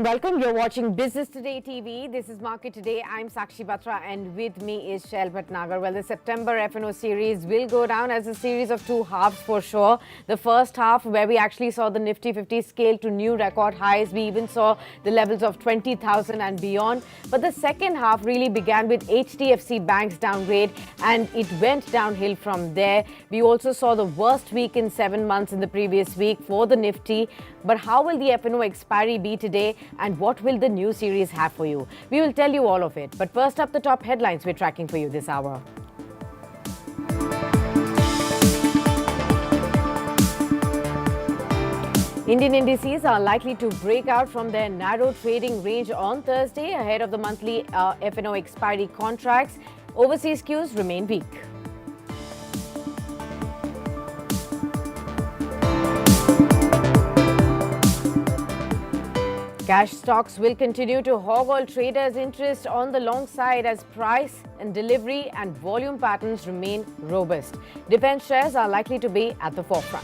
and welcome. You're watching Business Today TV. This is Market Today. I'm Sakshi Batra and with me is Shail Bhatnagar. Well, the September F&O series will go down as a series of two halves for sure. The first half where we actually saw the Nifty 50 scale to new record highs. We even saw the levels of 20,000 and beyond. But the second half really began with HDFC Bank's downgrade and it went downhill from there. We also saw the worst week in 7 months in the previous week for the Nifty. But how will the F&O expiry be today and what will the new series have for you? We will tell you all of it. But first up, the top headlines we're tracking for you this hour. Indian indices are likely to break out from their narrow trading range on Thursday ahead of the monthly F&O expiry contracts. Overseas cues remain weak. Cash stocks will continue to hog all traders' interest on the long side as price and delivery and volume patterns remain robust. Defense shares are likely to be at the forefront.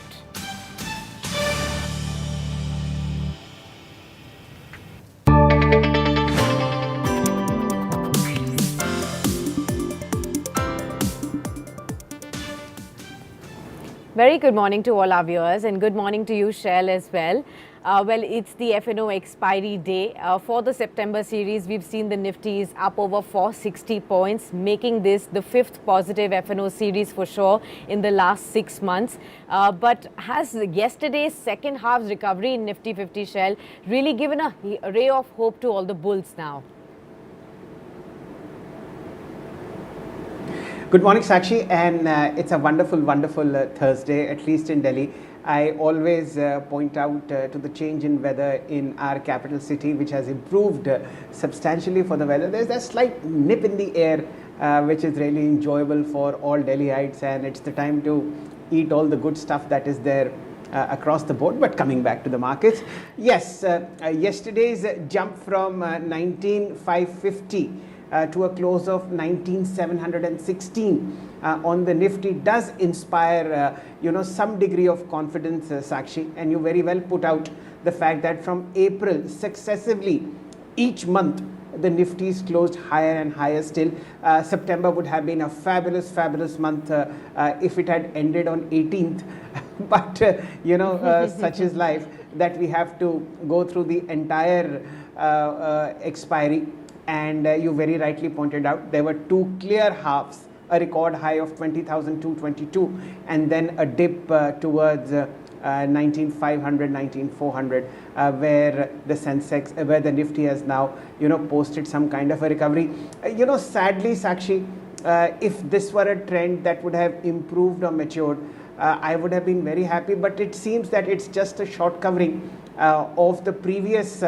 Very good morning to all our viewers and good morning to you, Shail, as well. Well, it's the F&O expiry day. For the September series, we've seen the Nifty is up over 460 points, making this the fifth positive F&O series for sure in the last 6 months. But has yesterday's second half's recovery in Nifty 50 Shail really given a ray of hope to all the bulls now? Good morning, Sakshi, and it's a wonderful Thursday, at least in Delhi. I always point out to the change in weather in our capital city, which has improved substantially for the weather. There's a slight nip in the air, which is really enjoyable for all Delhiites, and it's the time to eat all the good stuff that is there across the board. But coming back to the markets, yes, yesterday's jump from 19,550 to a close of 19,716 on the Nifty does inspire some degree of confidence, Sakshi, and you very well put out the fact that from April successively each month the Nifty's closed higher and higher still. September would have been a fabulous month if it had ended on 18th but such is life that we have to go through the entire expiry. And you very rightly pointed out there were two clear halves, a record high of 20,222 and then a dip towards 19,500, 19,400 where the Sensex, where the Nifty has now posted some kind of a recovery. Sadly, Sakshi, if this were a trend that would have improved or matured, I would have been very happy, but it seems that it's just a short covering of the previous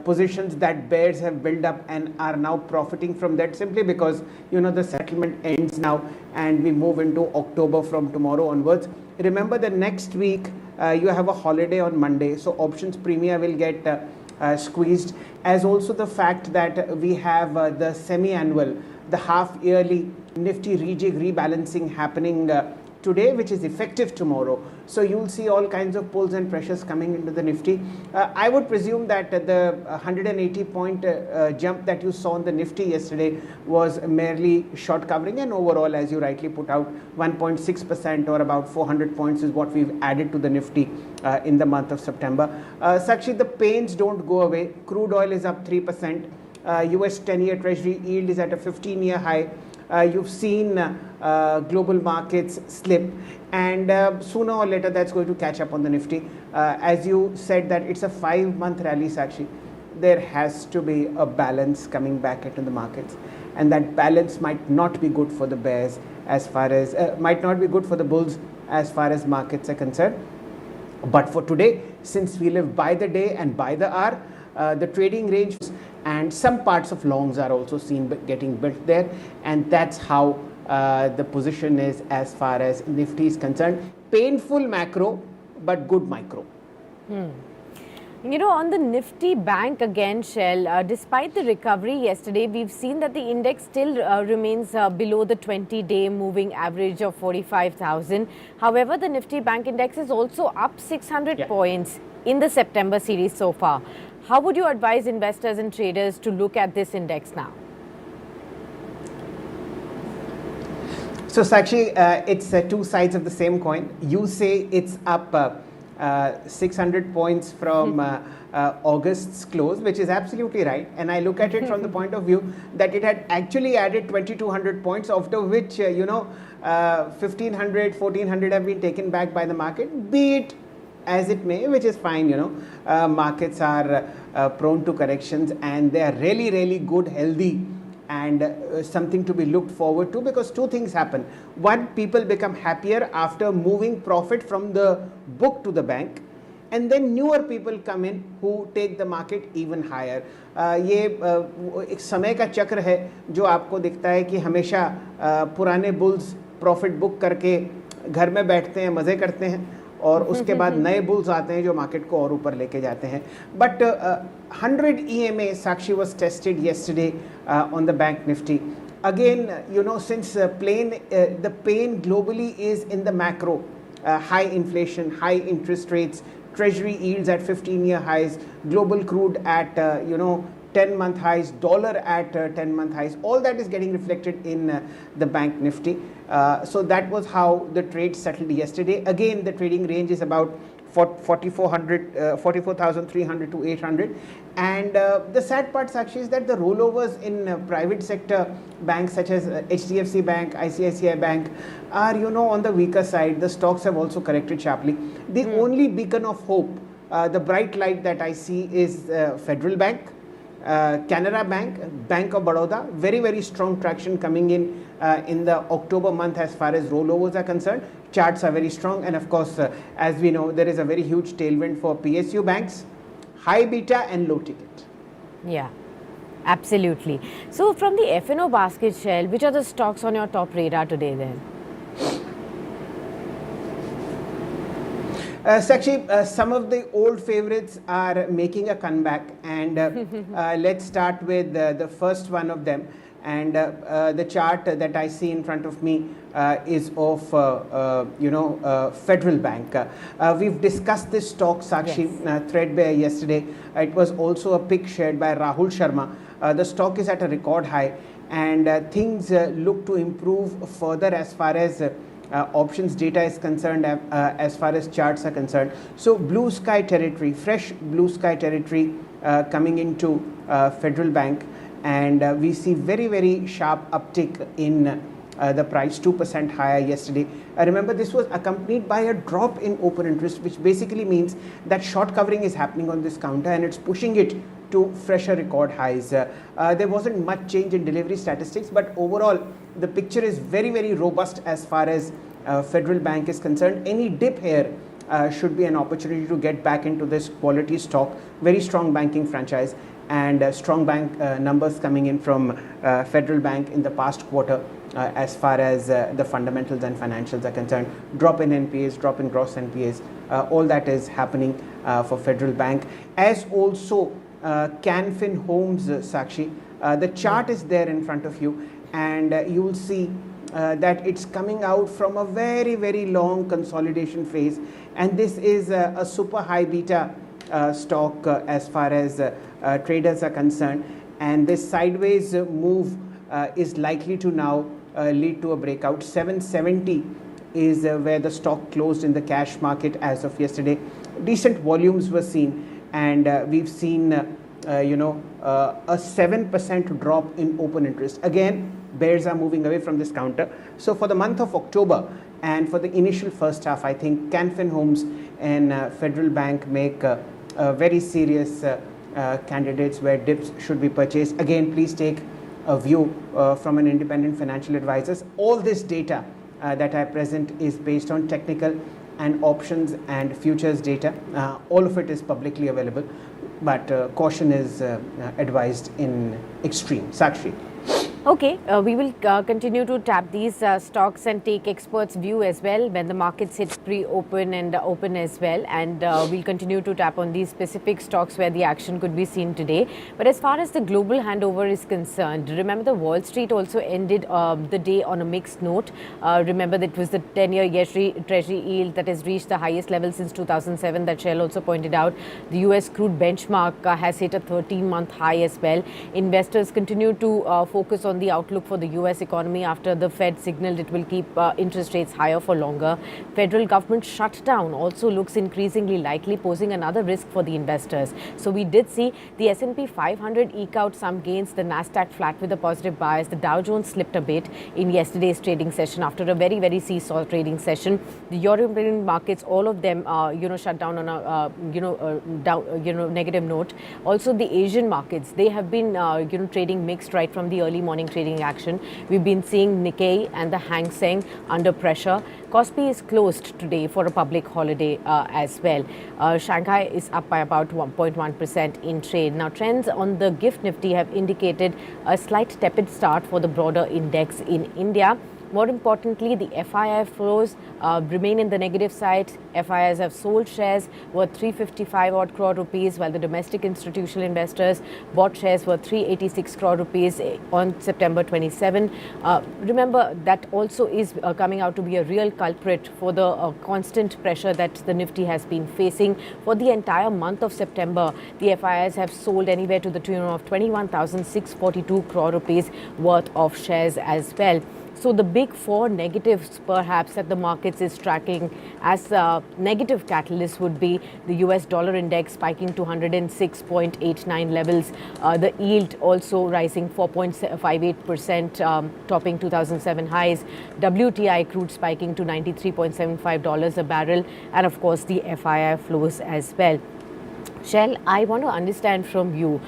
positions that bears have built up and are now profiting from that, simply because the settlement ends now and we move into October from tomorrow onwards. Remember, the next week you have a holiday on Monday, so options premia will get squeezed, as also the fact that we have the semi-annual, the half-yearly Nifty rejig rebalancing happening today, which is effective tomorrow. So you'll see all kinds of pulls and pressures coming into the Nifty. I would presume that the 180 point jump that you saw on the Nifty yesterday was merely short covering, and overall, as you rightly put out, 1.6% or about 400 points is what we've added to the Nifty in the month of September. Sakshi, the pains don't go away. Crude oil is up 3%. US 10-year Treasury yield is at a 15-year high. You've seen global markets slip, and sooner or later that's going to catch up on the Nifty. As you said that it's a 5-month rally, Sakshi, there has to be a balance coming back into the markets, and that balance might not be good for the bears as far as might not be good for the bulls as far as markets are concerned. But for today, since we live by the day and by the hour, the trading range and some parts of longs are also seen getting built there, and that's how the position is as far as Nifty is concerned. Painful macro, but good micro. On the Nifty Bank again, Shail, despite the recovery yesterday, we've seen that the index still remains below the 20-day moving average of 45,000. However, the Nifty Bank index is also up 600 points in the September series so far. How would you advise investors and traders to look at this index now? So Sakshi, it's two sides of the same coin. You say it's up 600 points from August's close, which is absolutely right. And I look at it from the point of view that it had actually added 2200 points, after which, 1500, 1400 have been taken back by the market, be it as it may, which is fine. Markets are prone to corrections, and they are really, really good, healthy, and something to be looked forward to, because two things happen. One, people become happier after moving profit from the book to the bank, and then newer people come in who take the market even higher. ये एक समय का चक्र है जो आपको दिखता है कि हमेशा पुराने बुल्स प्रॉफिट बुक करके घर में बैठते हैं, मज़े करते हैं, और उसके बाद नए बुल्स आते हैं जो मार्केट को और ऊपर लेके जाते हैं. But 100 EMA, Sakshi, was tested yesterday on the Bank Nifty. Again, since the pain globally is in the macro, high inflation, high interest rates, treasury yields at 15-year highs, global crude at 10-month highs, dollar at 10-month highs, all that is getting reflected in the Bank Nifty. So that was how the trade settled yesterday. Again, the trading range is about 44,300 to 800. And the sad part, Sakshi, is that the rollovers in private sector banks such as HDFC Bank, ICICI Bank are, on the weaker side. The stocks have also corrected sharply. The only beacon of hope, the bright light that I see is Federal Bank, Canara Bank, Bank of Baroda. Very, very strong traction coming in the October month as far as rollovers are concerned. Charts are very strong, and of course, as we know, there is a very huge tailwind for PSU banks, high beta and low ticket. Yeah, absolutely. So from the F&O basket, Shail, which are the stocks on your top radar today then? Sakshi, some of the old favorites are making a comeback, and let's start with the first one of them. And the chart that I see in front of me is of Federal Bank. We've discussed this stock, Sakshi, threadbare yesterday. It was also a pick shared by Rahul Sharma. The stock is at a record high, and things look to improve further as far as options data is concerned, as far as charts are concerned. So blue sky territory, fresh blue sky territory coming into Federal Bank. And we see very, very sharp uptick in the price, 2% higher yesterday. Remember, this was accompanied by a drop in open interest, which basically means that short covering is happening on this counter, and it's pushing it to fresher record highs. There wasn't much change in delivery statistics, but overall the picture is very, very robust as far as Federal Bank is concerned. Any dip here should be an opportunity to get back into this quality stock. Very strong banking franchise, and strong bank numbers coming in from Federal Bank in the past quarter as far as the fundamentals and financials are concerned. Drop in NPAs, drop in gross NPAs, all that is happening for Federal Bank. As also Canfin Homes, Sakshi, the chart is there in front of you, and you will see that it's coming out from a very, very long consolidation phase, and this is a super high beta stock as far as traders are concerned, and this sideways move is likely to now lead to a breakout. 770 is where the stock closed in the cash market as of yesterday. Decent volumes were seen, and we've seen a 7% drop in open interest. Again, bears are moving away from this counter. So for the month of October and for the initial first half, I think Canfin Homes and Federal Bank make very serious candidates where dips should be purchased. Again, please take a view from an independent financial advisor. All this data that I present is based on technical and options and futures data. All of it is publicly available, but caution is advised in extreme. Sakshi. Okay, we will continue to tap these stocks and take experts' view as well when the markets hit pre-open and open as well. And we'll continue to tap on these specific stocks where the action could be seen today. But as far as the global handover is concerned, remember the Wall Street also ended the day on a mixed note. Remember that it was the 10-year treasury yield that has reached the highest level since 2007 that Shail also pointed out. The US crude benchmark has hit a 13-month high as well. Investors continue to focus on the outlook for the US economy after the Fed signaled it will keep interest rates higher for longer. Federal government shutdown also looks increasingly likely, posing another risk for the investors. So we did see the S&P 500 eke out some gains, the Nasdaq flat with a positive bias. The Dow Jones slipped a bit in yesterday's trading session after a very seesaw trading session. The European markets, all of them shut down on a negative note. Also the Asian markets, they have been trading mixed right from the early morning trading action. We've been seeing Nikkei and the Hang Seng under pressure. Kospi is closed today for a public holiday as well. Shanghai is up by about 1.1% in trade. Now trends on the gift Nifty have indicated a slight tepid start for the broader index in India. More importantly, the FII flows remain in the negative side. FIIs have sold shares worth 355 odd crore rupees, while the domestic institutional investors bought shares worth 386 crore rupees on September 27. Remember, that also is coming out to be a real culprit for the constant pressure that the Nifty has been facing. For the entire month of September, the FIIs have sold anywhere to the tune of 21,642 crore rupees worth of shares as well. So the big four negatives perhaps that the markets is tracking as negative catalysts would be the US dollar index spiking to 106.89 levels, the yield also rising 4.58%, topping 2007 highs, WTI crude spiking to $93.75 a barrel, and of course the FII flows as well. Shail, I want to understand from you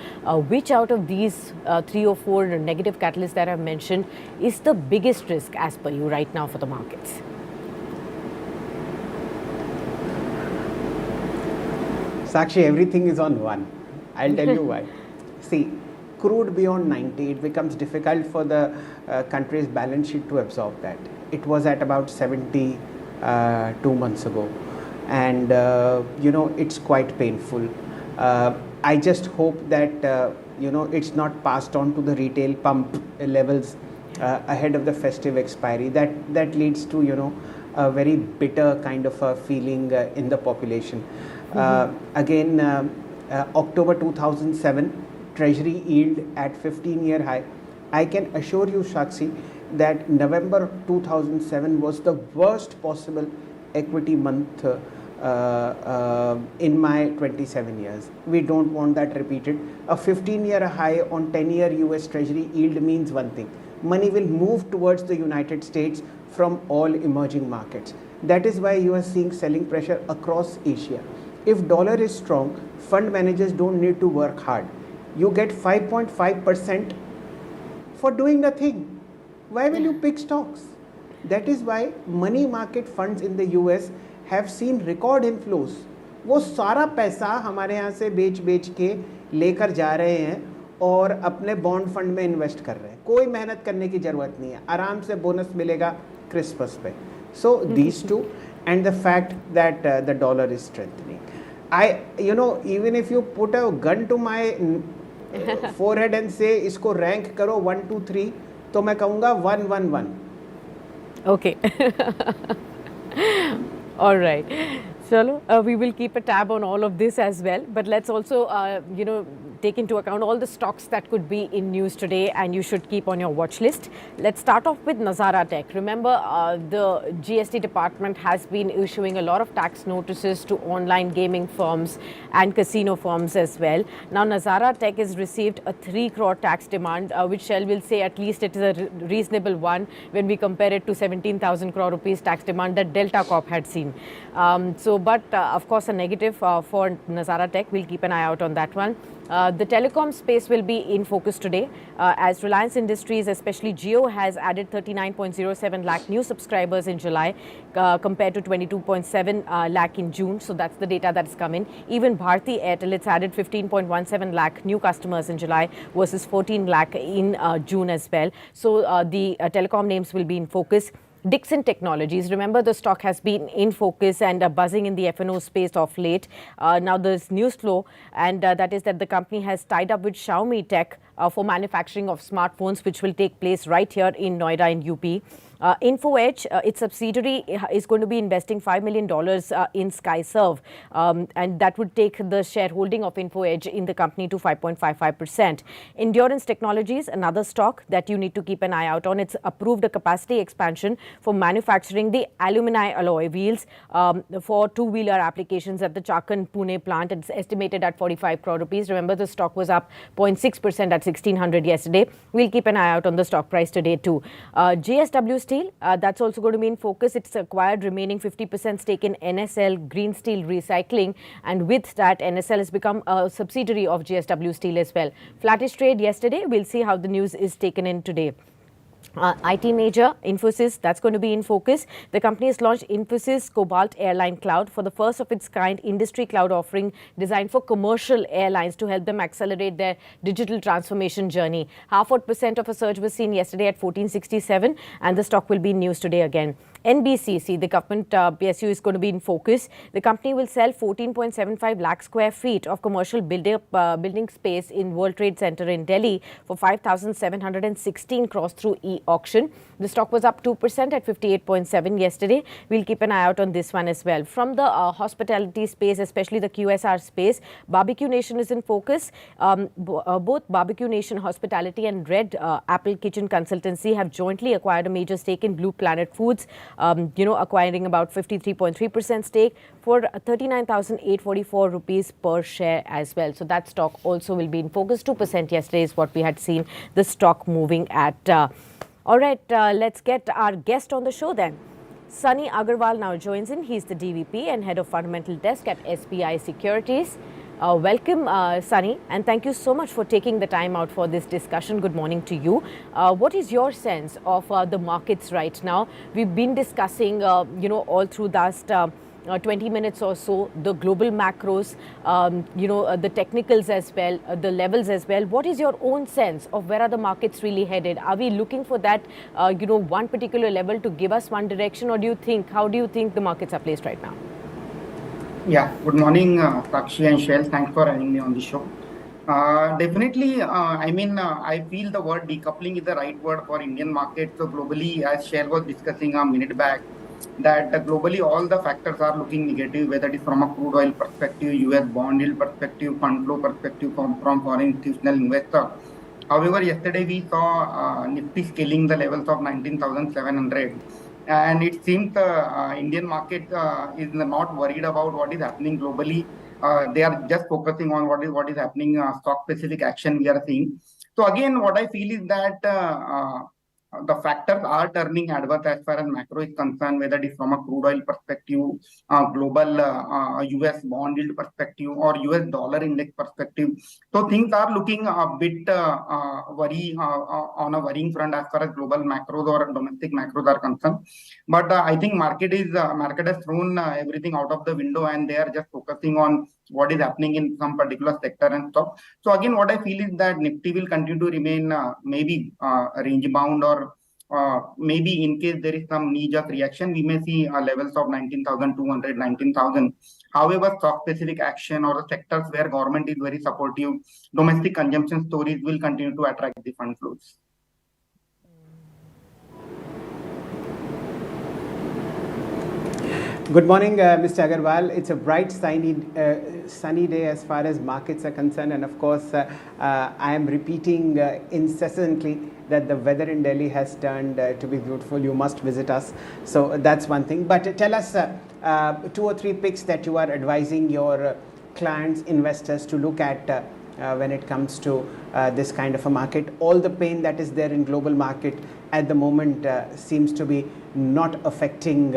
which out of these 3 or 4 negative catalysts that I've mentioned is the biggest risk as per you right now for the markets? Sakshi, everything is on one. I'll tell you why. See, crude beyond 90, it becomes difficult for the country's balance sheet to absorb that. It was at about 70 2 months ago. And it's quite painful. I just hope that it's not passed on to the retail pump levels ahead of the festive expiry. That leads to a very bitter kind of a feeling in the population. Again, October 2007 treasury yield at 15-year high. I can assure you, Sakshi, that November 2007 was the worst possible equity month in my 27 years. We don't want that repeated. A 15-year high on 10-year US Treasury yield means one thing. Money will move towards the United States from all emerging markets. That is why you are seeing selling pressure across Asia. If dollar is strong, fund managers don't need to work hard. You get 5.5% for doing nothing. Why will you pick stocks? That is why money market funds in the US have seen record inflows. वो सारा पैसा हमारे यहाँ से बेच के लेकर जा रहे हैं और अपने बॉन्ड फंड में इन्वेस्ट कर रहे हैं. कोई मेहनत करने की ज़रूरत नहीं है. आराम से बोनस मिलेगा क्रिसमस पे. So these two and the fact that the dollar is strengthening. Even if you put a gun to my forehead and say इसको rank करो 1, 2, 3 तो मैं कहूँगा 1, 1, 1. Okay. All right. Chalo, we will keep a tab on all of this as well. But let's also, take into account all the stocks that could be in news today and you should keep on your watch list. Let's start off with Nazara Tech. Remember, the GST department has been issuing a lot of tax notices to online gaming firms and casino firms as well. Now, Nazara Tech has received a 3 crore tax demand, which Shell will say at least it is a reasonable one when we compare it to 17,000 crore rupees tax demand that Delta Corp had seen. But of course, a negative for Nazara Tech. We'll keep an eye out on that one. The telecom space will be in focus today as Reliance Industries, especially Jio, has added 39.07 lakh new subscribers in July compared to 22.7 lakh in June. So that's the data that's come in. Even Bharti Airtel, it's added 15.17 lakh new customers in July versus 14 lakh in June as well. So the telecom names will be in focus. Dixon Technologies, remember the stock has been in focus and buzzing in the F&O space of late. Now there's news flow, and that is that the company has tied up with Xiaomi Tech for manufacturing of smartphones, which will take place right here in Noida in UP. Info Edge, its subsidiary, is going to be investing $5 million in SkyServe, and that would take the shareholding of Info Edge in the company to 5.55%. Endurance Technologies, another stock that you need to keep an eye out on. It's approved a capacity expansion for manufacturing the alumni alloy wheels for two-wheeler applications at the Chakan Pune plant. It's estimated at 45 crore rupees. Remember, the stock was up 0.6% at 1600 yesterday. We'll keep an eye out on the stock price today too. JSW Steel, that's also going to be in focus. It's acquired remaining 50% stake in NSL Green Steel Recycling, and with that, NSL has become a subsidiary of JSW Steel as well. Flattish trade yesterday. We'll see how the news is taken in today. IT major Infosys, that's going to be in focus. The company has launched Infosys Cobalt Airline Cloud for the first of its kind industry cloud offering designed for commercial airlines to help them accelerate their digital transformation journey. 0.5% of a surge was seen yesterday at 1467, and the stock will be in news today again. NBCC, the government PSU, is going to be in focus. The company will sell 14.75 lakh square feet of commercial building space in World Trade Center in Delhi for 5,716 crores through e-auction. The stock was up 2% at 58.7 yesterday. We'll keep an eye out on this one as well. From the hospitality space, especially the QSR space, Barbecue Nation is in focus. Both Barbecue Nation Hospitality and Red Apple Kitchen Consultancy have jointly acquired a major stake in Blue Planet Foods. Acquiring about 53.3% stake for 39,844 rupees per share as well. So that stock also will be in focus. 2% yesterday is what we had seen the stock moving at. All right, let's get our guest on the show then. Sunny Agarwal now joins in. He's the DVP and Head of Fundamental Desk at SBI Securities. Welcome, Sunny, and thank you so much for taking the time out for this discussion. Good morning to you. What is your sense of the markets right now? We've been discussing, all through the last 20 minutes or so, the global macros, the technicals as well, the levels as well. What is your own sense of where are the markets really headed? Are we looking for that, one particular level to give us one direction, or how do you think the markets are placed right now? Yeah, good morning, Sakshi and Shail. Thanks for having me on the show. Definitely, I feel the word decoupling is the right word for Indian market. So globally, as Shail was discussing a minute back, that globally all the factors are looking negative, whether it is from a crude oil perspective, US bond yield perspective, fund flow perspective from foreign institutional investor. However, yesterday we saw Nifty scaling the levels of 19,700. And it seems the Indian market is not worried about what is happening globally. They are just focusing on what is happening, stock-specific action we are seeing. So again, what I feel is that the factors are turning adverse as far as macro is concerned, whether it is from a crude oil perspective, global US bond yield perspective, or US dollar index perspective. So things are looking a bit on a worrying front as far as global macros or domestic macros are concerned. But I think market has thrown everything out of the window, and they are just focusing on what is happening in some particular sector and stuff. So again, what I feel is that Nifty will continue to remain maybe range bound, or maybe in case there is some knee-jerk reaction, we may see levels of 19,200, 19,000. However, stock-specific action or the sectors where government is very supportive, domestic consumption stories will continue to attract the fund flows. Good morning, Mr. Agarwal. It's a bright, sunny day as far as markets are concerned, and of course, I am repeating incessantly that the weather in Delhi has turned to be beautiful. You must visit us. So that's one thing. But tell us 2 or 3 picks that you are advising your clients, investors to look at when it comes to this kind of a market. All the pain that is there in global market at the moment seems to be not affecting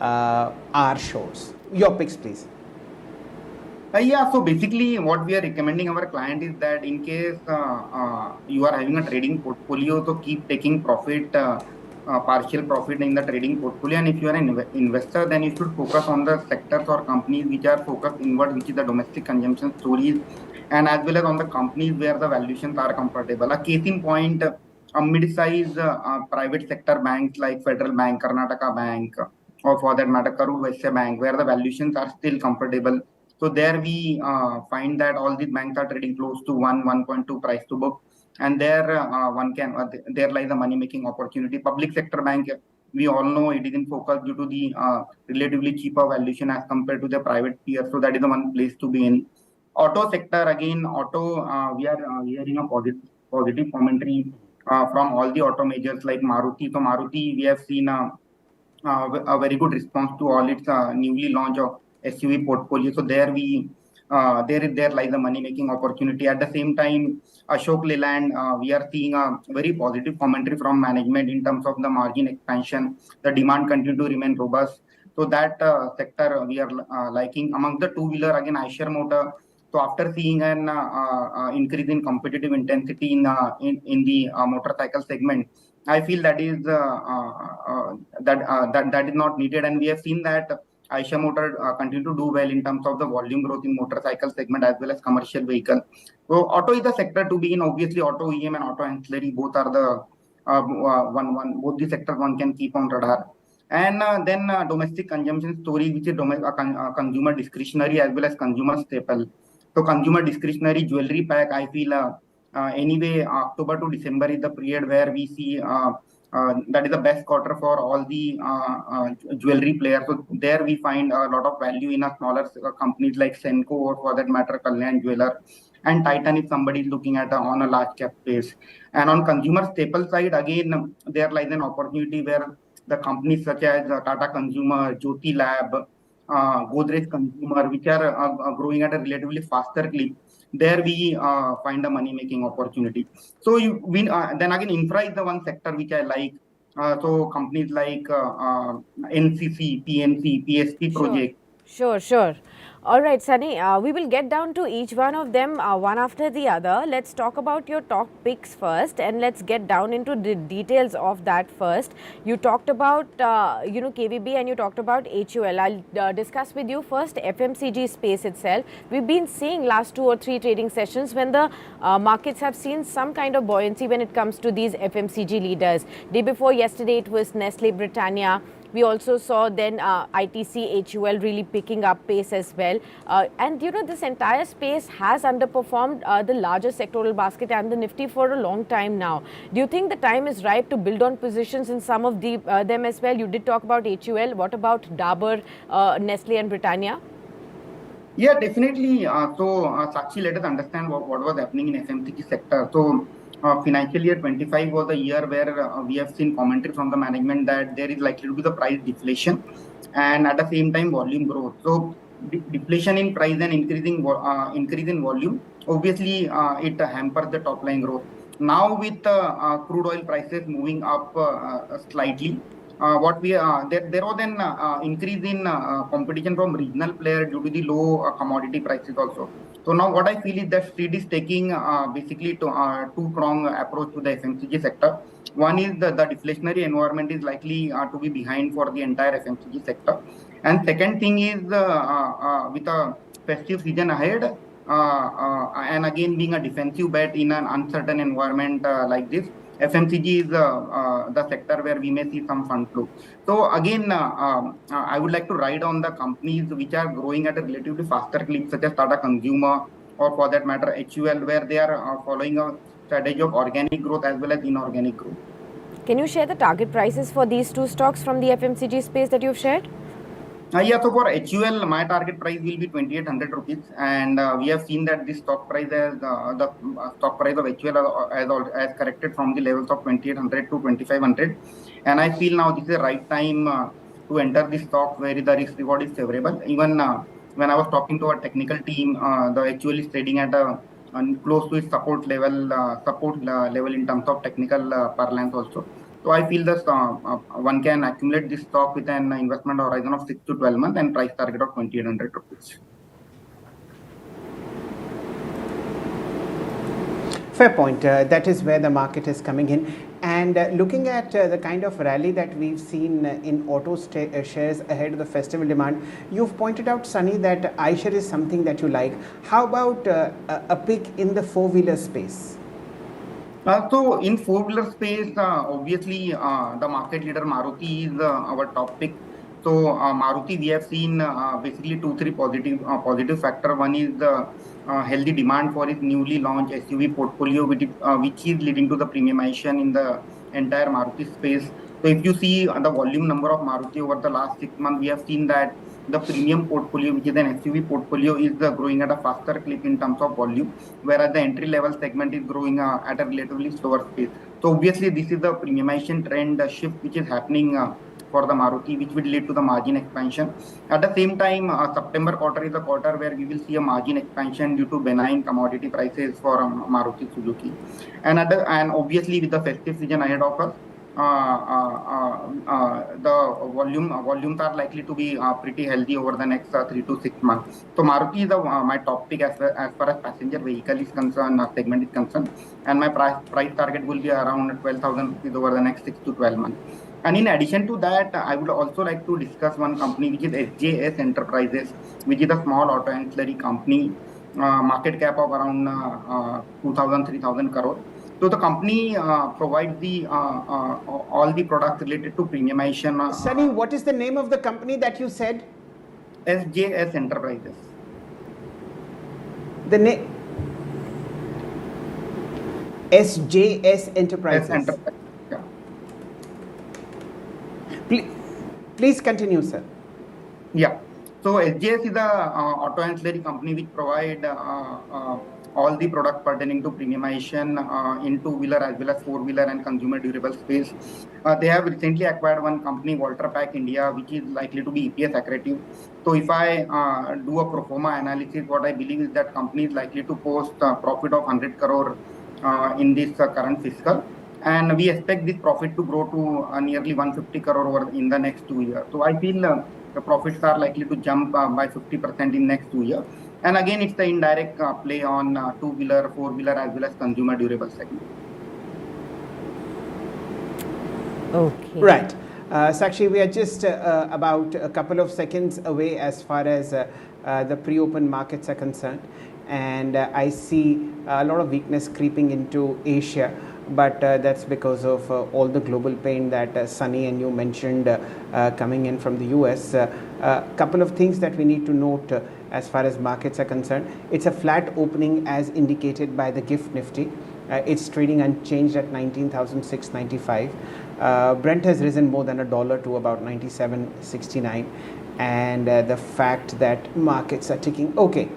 our shows. Your picks, please. Yeah, so basically, what we are recommending our client is that in case you are having a trading portfolio, so keep taking profit, partial profit in the trading portfolio. And if you are an investor, then you should focus on the sectors or companies which are focused inward, which is the domestic consumption stories, and as well as on the companies where the valuations are comfortable. A case in point, a mid-size private sector banks like Federal Bank, Karnataka Bank, or for that matter, Karur Vysya Bank, where the valuations are still comfortable, so there we find that all these banks are trading close to 1.2 price to book, and there there lies the money making opportunity. Public sector bank, we all know it is in focus due to the relatively cheaper valuation as compared to the private peers. So that is the one place to be in. Auto sector again, auto we are hearing a positive commentary from all the auto majors like Maruti. So Maruti, we have seen a very good response to all its newly launched SUV portfolio. So there lies a money making opportunity. At the same time, Ashok Leyland, we are seeing a very positive commentary from management in terms of the margin expansion. The demand continue to remain robust. So that sector we are liking. Among the two-wheeler, again, Eicher Motor. So after seeing an increase in competitive intensity in the motorcycle segment, I feel that is that is not needed, and we have seen that Aisha Motor continue to do well in terms of the volume growth in motorcycle segment as well as commercial vehicle. So auto is the sector to be in. Obviously, auto EM and auto ancillary both are the both the sectors one can keep on radar. And then domestic consumption story, which is consumer discretionary as well as consumer staple. So consumer discretionary jewelry pack, I feel anyway, October to December is the period where we see that is the best quarter for all the jewelry players. So there we find a lot of value in a smaller companies like Senco or for that matter Kalyan Jeweler, and Titan if somebody is looking at on a large cap space. And on consumer staple side, again there lies an opportunity where the companies such as Tata Consumer, Jyoti Lab, Godrej Consumer, which are growing at a relatively faster clip, there we find a money making opportunity. So you win. Then again, infra is the one sector which I like. So companies like NCC, PNC, PSP Sure, project. sure. All right, Sunny, we will get down to each one of them one after the other. Let's talk about your top picks first, and let's get down into the details of that first. You talked about, KVB, and you talked about HUL. I'll discuss with you first FMCG space itself. We've been seeing last 2 or 3 trading sessions when the markets have seen some kind of buoyancy when it comes to these FMCG leaders. Day before yesterday, it was Nestle, Britannia. We also saw then ITC, HUL really picking up pace as well. And this entire space has underperformed the larger sectoral basket and the Nifty for a long time now. Do you think the time is ripe to build on positions in some of them as well? You did talk about HUL. What about Dabur, Nestle and Britannia? Yeah, definitely. Sakshi, let us understand what was happening in FMCG sector. So, financial year 25 was a year where we have seen commentary from the management that there is likely to be the price deflation, and at the same time volume growth. So, deflation in price and increase in volume, obviously, it hampers the top line growth. Now, with crude oil prices moving up slightly, there was an increase in competition from regional players due to the low commodity prices also. So now what I feel is that street is taking basically two-prong approach to the FMCG sector. One is the deflationary environment is likely to be behind for the entire FMCG sector, and second thing is with a festive season ahead, and again being a defensive bet in an uncertain environment like this, FMCG is the sector where we may see some fund flow. So again, I would like to ride on the companies which are growing at a relatively faster clip, such as Tata Consumer or for that matter HUL, where they are following a strategy of organic growth as well as inorganic growth. Can you share the target prices for these 2 stocks from the FMCG space that you've shared? Yeah, so for HUL, my target price will be 2,800 rupees, and we have seen that this stock price as the stock price of HUL has corrected from the levels of 2,800 to 2,500, and I feel now this is the right time to enter this stock where the risk reward is favorable. Even when I was talking to our technical team, the HUL is trading at a close to its support level in terms of technical parlance also. So I feel that one can accumulate this stock with an investment horizon of 6 to 12 months and price target of 2,800 rupees. Fair point. That is where the market is coming in. And looking at the kind of rally that we've seen in auto shares ahead of the festival demand, you've pointed out, Sunny, that iShare is something that you like. How about a pick in the four-wheeler space? So in four-wheeler space, obviously the market leader Maruti is our top pick. So Maruti, we have seen basically three positive factor. One is the healthy demand for its newly launched SUV portfolio, which is leading to the premiumization in the entire Maruti space. So if you see the volume number of Maruti over the last 6 months, we have seen that the premium portfolio, which is an SUV portfolio, is growing at a faster clip in terms of volume, whereas the entry level segment is growing at a relatively slower pace. So obviously, this is the premiumization trend shift which is happening for the Maruti, which will lead to the margin expansion. At the same time, September quarter is a quarter where we will see a margin expansion due to benign commodity prices for Maruti Suzuki, and obviously with the festive season ahead of us, the volumes are likely to be pretty healthy over the next 3 to 6 months. So Maruti is my top pick as far as passenger vehicle is concerned, segment is concerned, and my price target will be around 12,000 rupees over the next 6 to 12 months. And in addition to that, I would also like to discuss one company which is SJS Enterprises, which is a small auto ancillary company, market cap of around 2,000-3,000 crore. So the company provides all the products related to premiumization. Sunny, what is the name of the company that you said? SJS Enterprises. The name SJS Enterprises. Yeah. Please continue, sir. Yeah. So SJS is a auto ancillary company which provide all the products pertaining to premiumization in two-wheeler as well as four-wheeler and consumer durable space. They have recently acquired one company, Walter Pack India, which is likely to be EPS accretive. So if I do a pro forma analysis, what I believe is that company is likely to post a profit of 100 crore in this current fiscal. And we expect this profit to grow to nearly 150 crore in the next 2 years. So I feel the profits are likely to jump by 50% in next 2 years. And again, it's the indirect play on two-wheeler, four-wheeler, as well as consumer durable segment. Okay. Right. Sakshi, we are just about a couple of seconds away as far as the pre-open markets are concerned. And I see a lot of weakness creeping into Asia. But that's because of all the global pain that Sunny and you mentioned coming in from the US. A couple of things that we need to note as far as markets are concerned. It's a flat opening as indicated by the GIFT Nifty. It's trading unchanged at 19,695. Brent has risen more than $1 to about 97.69. And the fact that markets are ticking. Okay.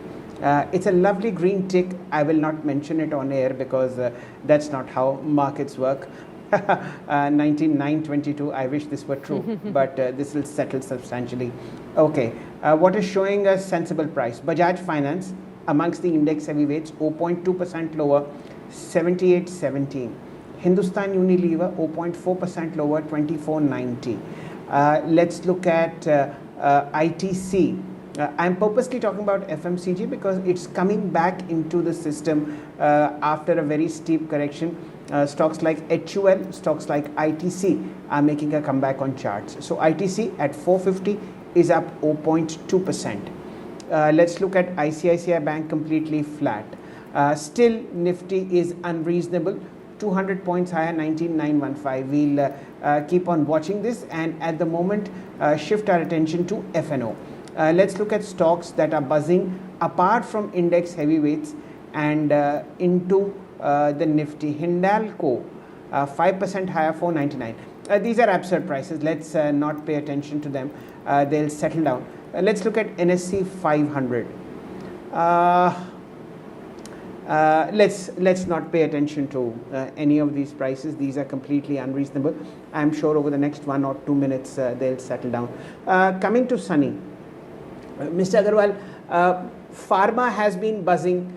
It's a lovely green tick. I will not mention it on air because that's not how markets work. 19,922. I wish this were true, but this will settle substantially. Okay. What is showing a sensible price? Bajaj Finance amongst the index heavyweights, 0.2% lower, 78.17. Hindustan Unilever, 0.4% lower, 24.90. Let's look at ITC. I'm purposely talking about FMCG because it's coming back into the system after a very steep correction. Stocks like HUL, stocks like ITC are making a comeback on charts. So ITC at 450 is up 0.2%. Let's look at ICICI Bank, completely flat. Still Nifty is unreasonable, 200 points higher, 19,915. We'll keep on watching this and at the moment shift our attention to FNO. Let's look at stocks that are buzzing apart from index heavyweights and into the Nifty. Hindalco, 5% higher, 499. These are absurd prices. Let's not pay attention to them. They'll settle down. Let's look at NSE 500. Let's not pay attention to any of these prices. These are completely unreasonable. I'm sure over the next 1 or 2 minutes they'll settle down. Coming to Sunny. Mr. Agarwal, pharma has been buzzing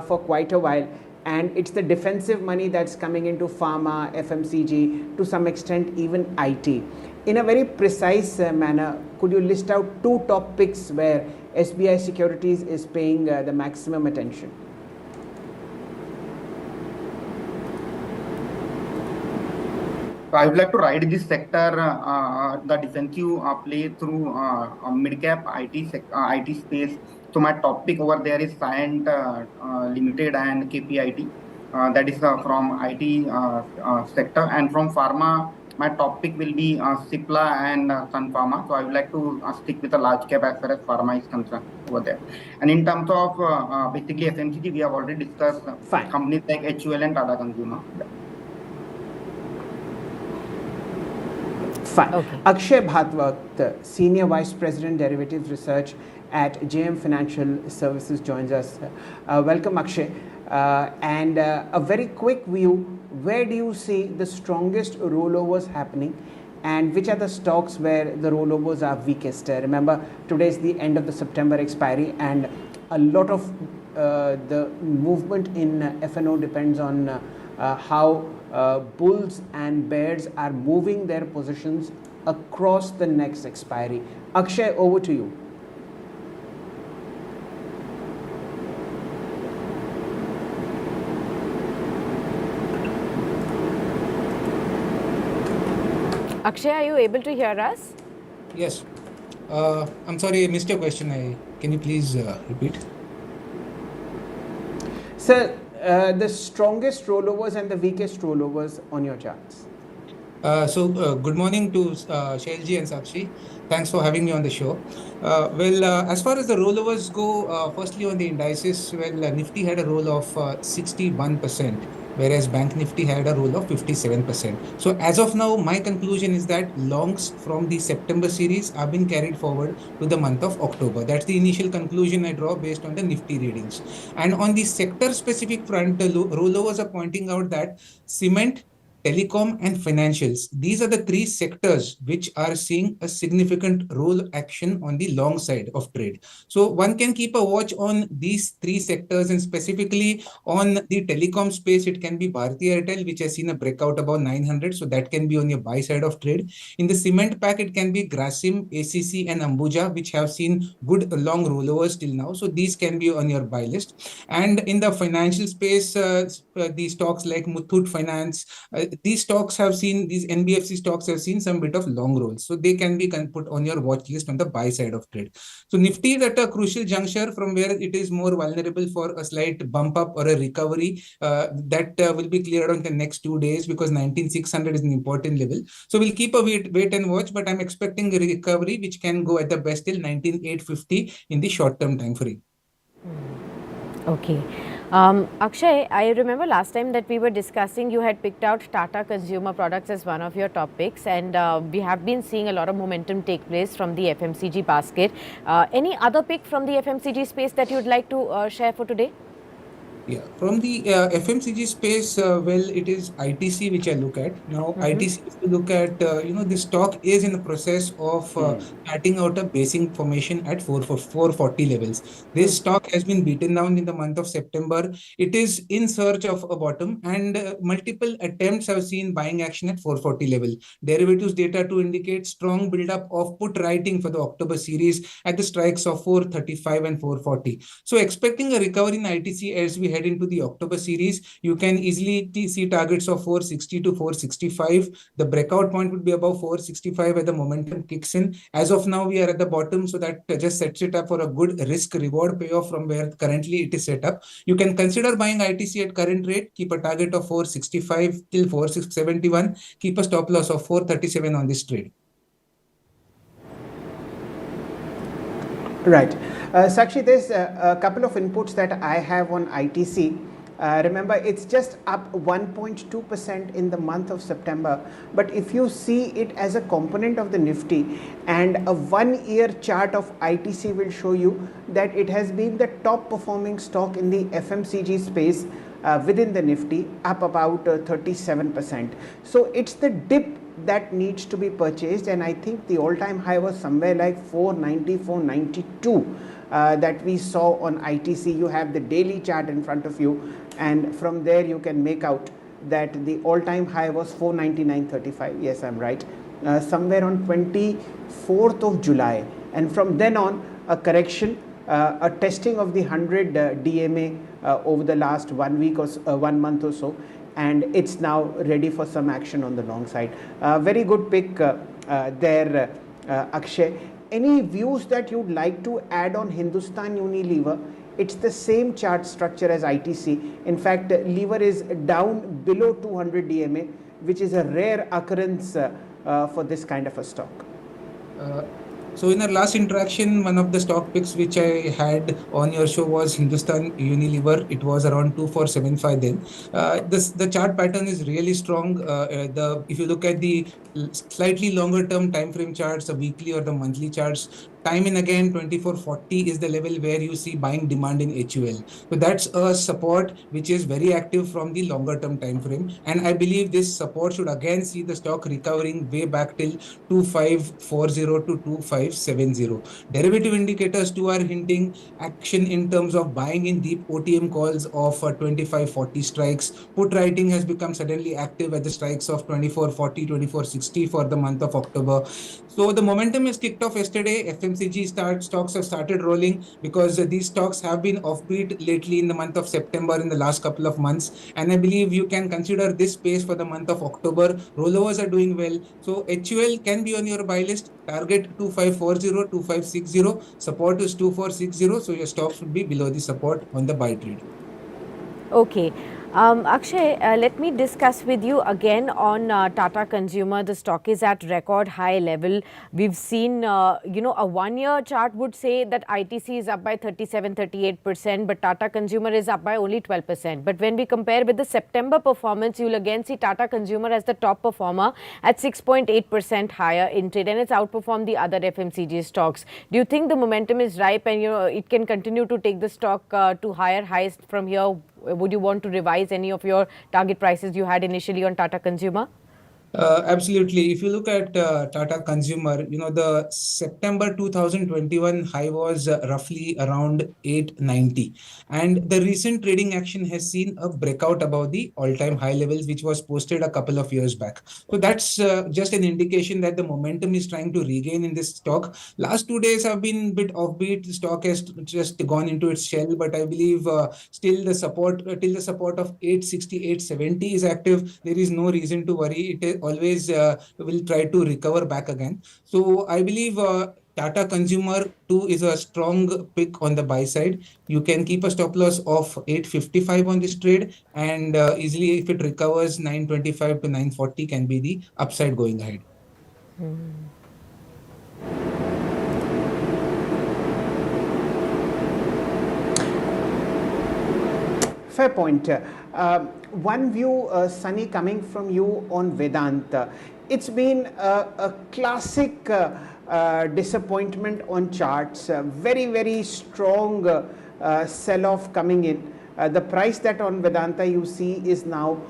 for quite a while, and it's the defensive money that's coming into pharma, FMCG, to some extent even IT. In a very precise manner, could you list out 2 top picks where SBI Securities is paying the maximum attention? So I would like to ride this sector, the defensive play through mid-cap IT space. So my topic over there is Scient Limited and KPIT. That is from IT sector, and from pharma, my topic will be Cipla and Sun Pharma. So I would like to stick with a large cap as far as pharma is concerned over there. And in terms of basically FMCG, we have already discussed Fine. companies like HUL and Tata Consumer. Fine. Okay. Akshay Bhatnagar, the Senior Vice President Derivatives Research at JM Financial Services, joins us. Welcome, Akshay. And a very quick view, where do you see the strongest rollovers happening, and which are the stocks where the rollovers are weakest? Remember, today is the end of the September expiry, and a lot of the movement in F&O depends on how bulls and bears are moving their positions across the next expiry. Akshay, over to you. Akshay, are you able to hear us? Yes. I'm sorry, I missed your question. Can you please repeat? Sir, the strongest rollovers and the weakest rollovers on your charts. Good morning to Shailji and Sakshi. Thanks for having me on the show. As far as the rollovers go, firstly on the indices, Nifty had a roll of 61%, whereas Bank Nifty had a roll of 57%. So as of now, my conclusion is that longs from the September series are being carried forward to the month of October. That's the initial conclusion I draw based on the Nifty readings. And on the sector-specific front, the rollovers are pointing out that cement, telecom, and financials. These are the three sectors which are seeing a significant roll action on the long side of trade. So one can keep a watch on these three sectors, and specifically on the telecom space, it can be Bharti Airtel, which has seen a breakout above 900. So that can be on your buy side of trade. In the cement pack, it can be Grasim, ACC, and Ambuja, which have seen good long rollovers till now. So these can be on your buy list. And in the financial space, the stocks like Muthoot Finance, these NBFC stocks have seen some bit of long rolls. So they can be put on your watch list on the buy side of trade. So Nifty is at a crucial juncture from where it is more vulnerable for a slight bump up or a recovery that will be cleared on the next 2 days, because 19,600 is an important level. So we'll keep a wait and watch, but I'm expecting a recovery which can go at the best till 19,850 in the short term time frame. Okay. Akshay, I remember last time that we were discussing, you had picked out Tata Consumer Products as one of your topics, and we have been seeing a lot of momentum take place from the FMCG basket. Any other pick from the FMCG space that you'd like to share for today? Yeah, from the FMCG space, it is ITC which I look at. Now, ITC, if you look at, the stock is in the process of starting out a basing formation at 440 levels. This stock has been beaten down in the month of September. It is in search of a bottom, and multiple attempts have seen buying action at 440 level. Derivatives data to indicate strong buildup of put writing for the October series at the strikes of 435 and 440. So expecting a recovery in ITC as we head into the October series, you can easily see targets of 460 to 465. The breakout point would be above 465 where the momentum kicks in. As of now, we are at the bottom, so that just sets it up for a good risk reward payoff from where currently it is set up. You can consider buying ITC at current rate, keep a target of 465 till 471, keep a stop loss of 437 on this trade. Right. Sakshi, there's a couple of inputs that I have on ITC. Remember, it's just up 1.2% in the month of September. But if you see it as a component of the Nifty, and a 1 year chart of ITC will show you that it has been the top performing stock in the FMCG space within the Nifty, up about 37%. So it's the dip that needs to be purchased, and I think the all-time high was somewhere like 490, 492 that we saw on ITC. You have the daily chart in front of you, and from there you can make out that the all-time high was 499.35. Yes, I'm right. Somewhere on 24th of July, and from then on a correction, a testing of the 100 DMA over the last 1 week or 1 month or so, and it's now ready for some action on the long side. Very good pick there, Akshay. Any views that you'd like to add on Hindustan Unilever? It's the same chart structure as ITC. In fact, lever is down below 200 DMA, which is a rare occurrence for this kind of a stock. So in our last interaction, one of the stock picks which I had on your show was Hindustan Unilever. It was around 2475 then. The chart pattern is really strong. If you look at the slightly longer term time frame charts, the weekly or the monthly charts, time and again 2440 is the level where you see buying demand in HUL. So that's a support which is very active from the longer term time frame, and I believe this support should again see the stock recovering way back till 2540 to 2570. Derivative indicators too are hinting action in terms of buying in deep OTM calls of 2540 strikes. Put writing has become suddenly active at the strikes of 2440, 2460 for the month of October. So the momentum is kicked off yesterday. FMCG stocks have started rolling because these stocks have been offbeat lately in the month of September in the last couple of months. And I believe you can consider this space for the month of October. Rollovers are doing well. So HUL can be on your buy list. Target 2540, 2560. Support is 2460. So your stop should be below the support on the buy trade. Okay. Akshay, let me discuss with you again on Tata Consumer. The stock is at record high level. We've seen, a 1 year chart would say that ITC is up by 37-38%, but Tata Consumer is up by only 12%. But when we compare with the September performance, you'll again see Tata Consumer as the top performer at 6.8% higher in trade, and it's outperformed the other FMCG stocks. Do you think the momentum is ripe and it can continue to take the stock to higher highs from here? Would you want to revise any of your target prices you had initially on Tata Consumer? Absolutely. If you look at Tata Consumer, the September 2021 high was roughly around 890. And the recent trading action has seen a breakout above the all-time high levels, which was posted a couple of years back. So that's just an indication that the momentum is trying to regain in this stock. Last 2 days have been a bit offbeat. The stock has just gone into its shell, but I believe still the support till the support of 860, 870 is active. There is no reason to worry. It is always will try to recover back again. So I believe Tata Consumer too is a strong pick on the buy side. You can keep a stop loss of 855 on this trade, and easily if it recovers 925 to 940 can be the upside going ahead. Fair point. One view, Sunny, coming from you on Vedanta. It's been a classic disappointment on charts. Very, very strong sell-off coming in. The price that on Vedanta you see is now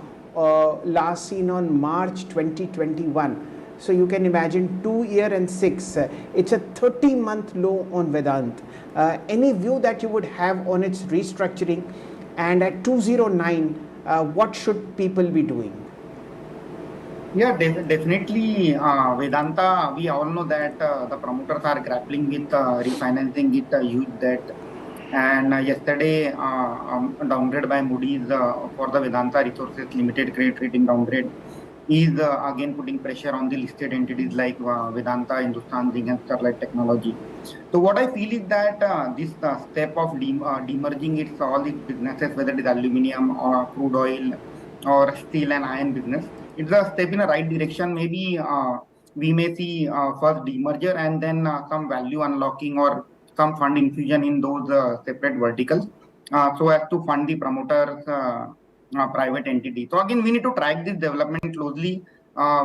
last seen on March 2021. So you can imagine 2 year and 6. It's a 30-month low on Vedanta. Any view that you would have on its restructuring? And at 209, what should people be doing? Yeah, definitely. Vedanta, we all know that the promoters are grappling with refinancing it, huge debt. And yesterday, downgrade by Moody's for the Vedanta Resources Limited credit rating downgrade is again putting pressure on the listed entities like Vedanta, Hindustan Zinc and Sterlite Technology. So what I feel is that this step of demerging all its businesses, whether it is aluminium or crude oil or steel and iron business, it's a step in the right direction. Maybe we may see first demerger and then some value unlocking or some fund infusion in those separate verticals so as to fund the promoters' private entity. So again, we need to track this development closely.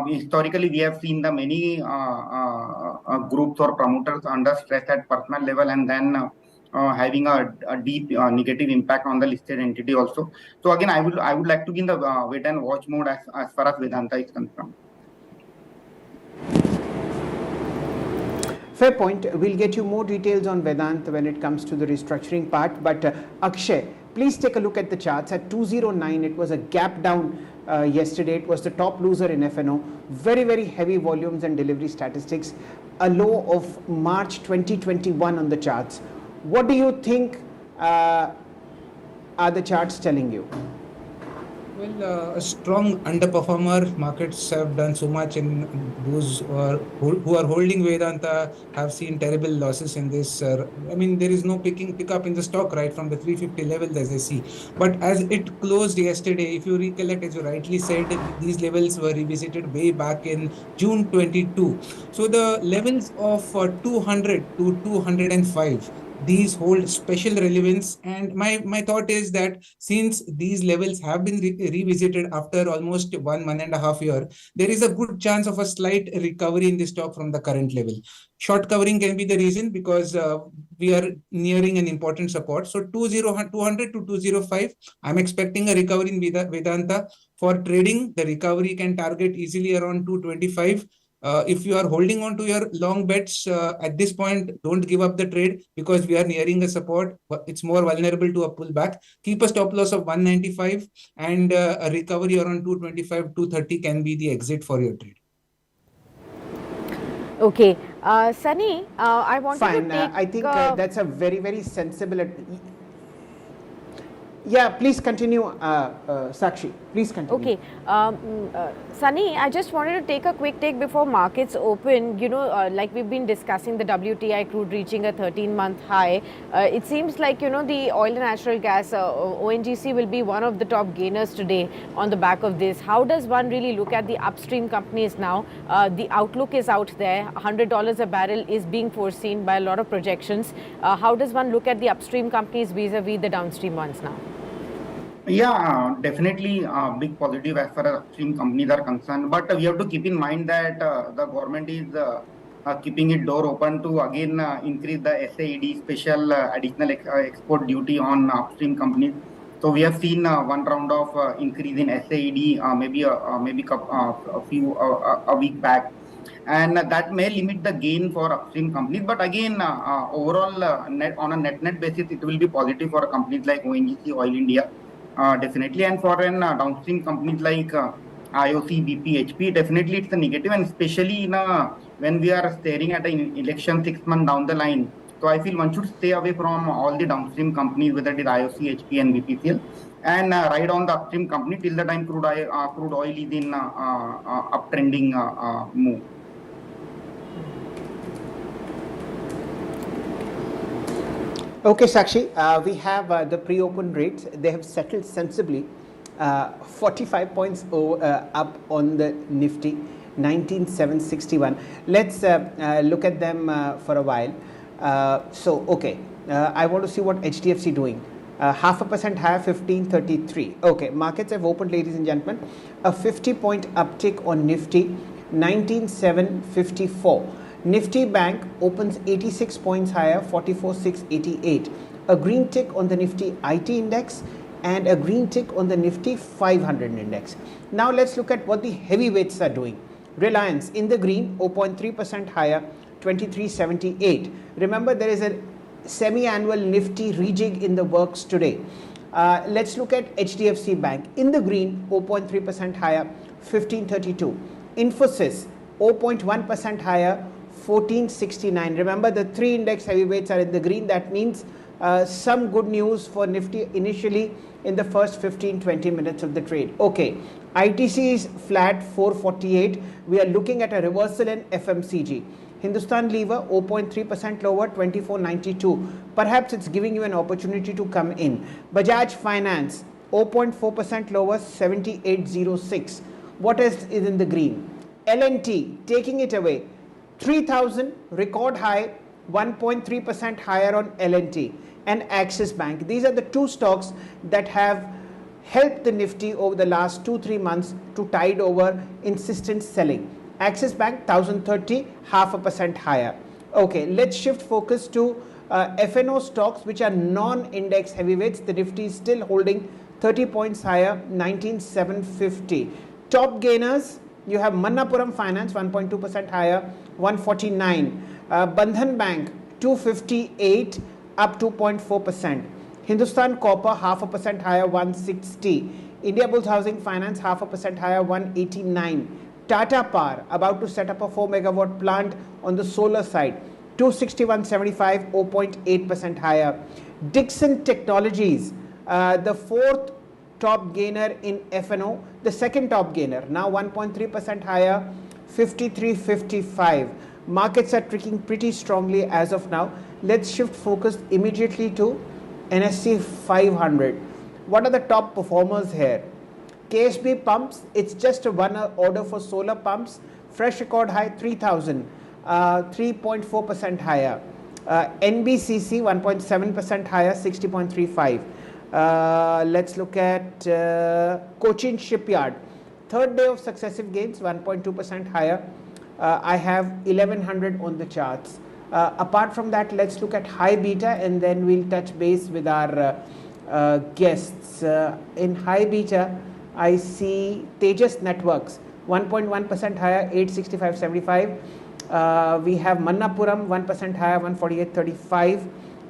Historically, we have seen the many groups or promoters under stress at personal level and then having a deep negative impact on the listed entity also. So again, I would like to be in the wait and watch mode as far as Vedanta is concerned. Fair point. We'll get you more details on Vedanta when it comes to the restructuring part. But Akshay, please take a look at the charts. At 209, it was a gap down yesterday. It was the top loser in FNO. Very, very heavy volumes and delivery statistics. A low of March 2021 on the charts. What do you think are the charts telling you? Well, a strong underperformer. Markets have done so much, and those who are holding Vedanta have seen terrible losses in this. I mean, there is no pick up in the stock right from the 350 level as I see. But as it closed yesterday, if you recollect, as you rightly said, these levels were revisited way back in June 22. So the levels of 200 to 205, these hold special relevance, and my thought is that since these levels have been revisited after almost 1.5 year, there is a good chance of a slight recovery in the stock from the current level. Short covering can be the reason because we are nearing an important support. So 200 to 205, I'm expecting a recovery in Vedanta. For trading, the recovery can target easily around 225. If you are holding on to your long bets at this point, don't give up the trade because we are nearing a support. It's more vulnerable to a pullback. Keep a stop loss of 195, and a recovery around 225, 230 can be the exit for your trade. Okay. Sunny, I wanted Fine. to take... I think that's a very, very sensible. Yeah, please continue, Sakshi. Please continue. Okay. Sunny, I just wanted to take a quick take before markets open. You know, like we've been discussing the WTI crude reaching a 13-month high. It seems like, you know, the oil and natural gas, ONGC will be one of the top gainers today on the back of this. How does one really look at the upstream companies now? The outlook is out there. $100 a barrel is being foreseen by a lot of projections. How does one look at the upstream companies vis-a-vis the downstream ones now? Yeah, definitely big positive as far as upstream companies are concerned. But we have to keep in mind that the government is keeping its door open to again increase the SAED, special additional export duty on upstream companies. So we have seen one round of increase in SAED, a week back, and that may limit the gain for upstream companies. But again, overall, on a net basis, it will be positive for companies like ONGC, Oil India. Definitely, and for an downstream companies like IOC, BP, HP, definitely it's a negative, and especially when we are staring at an election 6 months down the line. So I feel one should stay away from all the downstream companies, whether it is IOC, HP, and BPCL, and ride on the upstream company till the time crude oil is in uptrending move. Okay, Sakshi, we have the pre-open rates. They have settled sensibly, 45 points up on the Nifty, 19,761. Let's look at them for a while. I want to see what HDFC doing. 0.5% higher, 1533. Okay, markets have opened, ladies and gentlemen. A 50-point uptick on Nifty, 19,754. Nifty Bank opens 86 points higher, 44,688. A green tick on the Nifty IT index and a green tick on the Nifty 500 index. Now let's look at what the heavyweights are doing. Reliance in the green, 0.3% higher, 2378. Remember, there is a semi-annual Nifty rejig in the works today. Let's look at HDFC Bank in the green, 0.3% higher, 1532. Infosys, 0.1% higher, 1469. Remember, the three index heavyweights are in the green. That means some good news for Nifty initially in the first 15-20 minutes of the trade. Okay, ITC is flat, 448. We are looking at a reversal in FMCG. Hindustan Lever, 0.3% lower, 2492. Perhaps it's giving you an opportunity to come in. Bajaj Finance, 0.4% lower, 7806. What else is in the green? L&T, taking it away. 3,000, record high, 1.3% higher on L&T, and Axis Bank. These are the two stocks that have helped the Nifty over the last 2-3 months to tide over insistent selling. Axis Bank, 1,030, 0.5% higher. Okay, let's shift focus to FNO stocks, which are non-index heavyweights. The Nifty is still holding 30 points higher, 19,750. Top gainers, you have Manappuram Finance, 1.2% higher, 149. Bandhan Bank, 258, up 2.4%. Hindustan Copper, 0.5% higher, 160. Indiabulls Housing Finance, 0.5% higher, 189. Tata Power, about to set up a 4 megawatt plant on the solar side, 261.75, 0.8% higher. Dixon Technologies, the fourth top gainer in FNO, the second top gainer, now 1.3% higher, 53.55. Markets are tracking pretty strongly as of now. Let's shift focus immediately to NSE 500. What are the top performers here? KSB pumps, it's just a one order for solar pumps, fresh record high 3000, 3.4% higher. NBCC 1.7% higher, 60.35. Let's look at Cochin Shipyard, third day of successive gains, 1.2% higher. I have 1100 on the charts. Apart from that, let's look at high beta and then we'll touch base with our guests. In high beta, I see Tejas Networks 1.1% higher, 865.75. We have Mannapuram 1% higher, 148.35.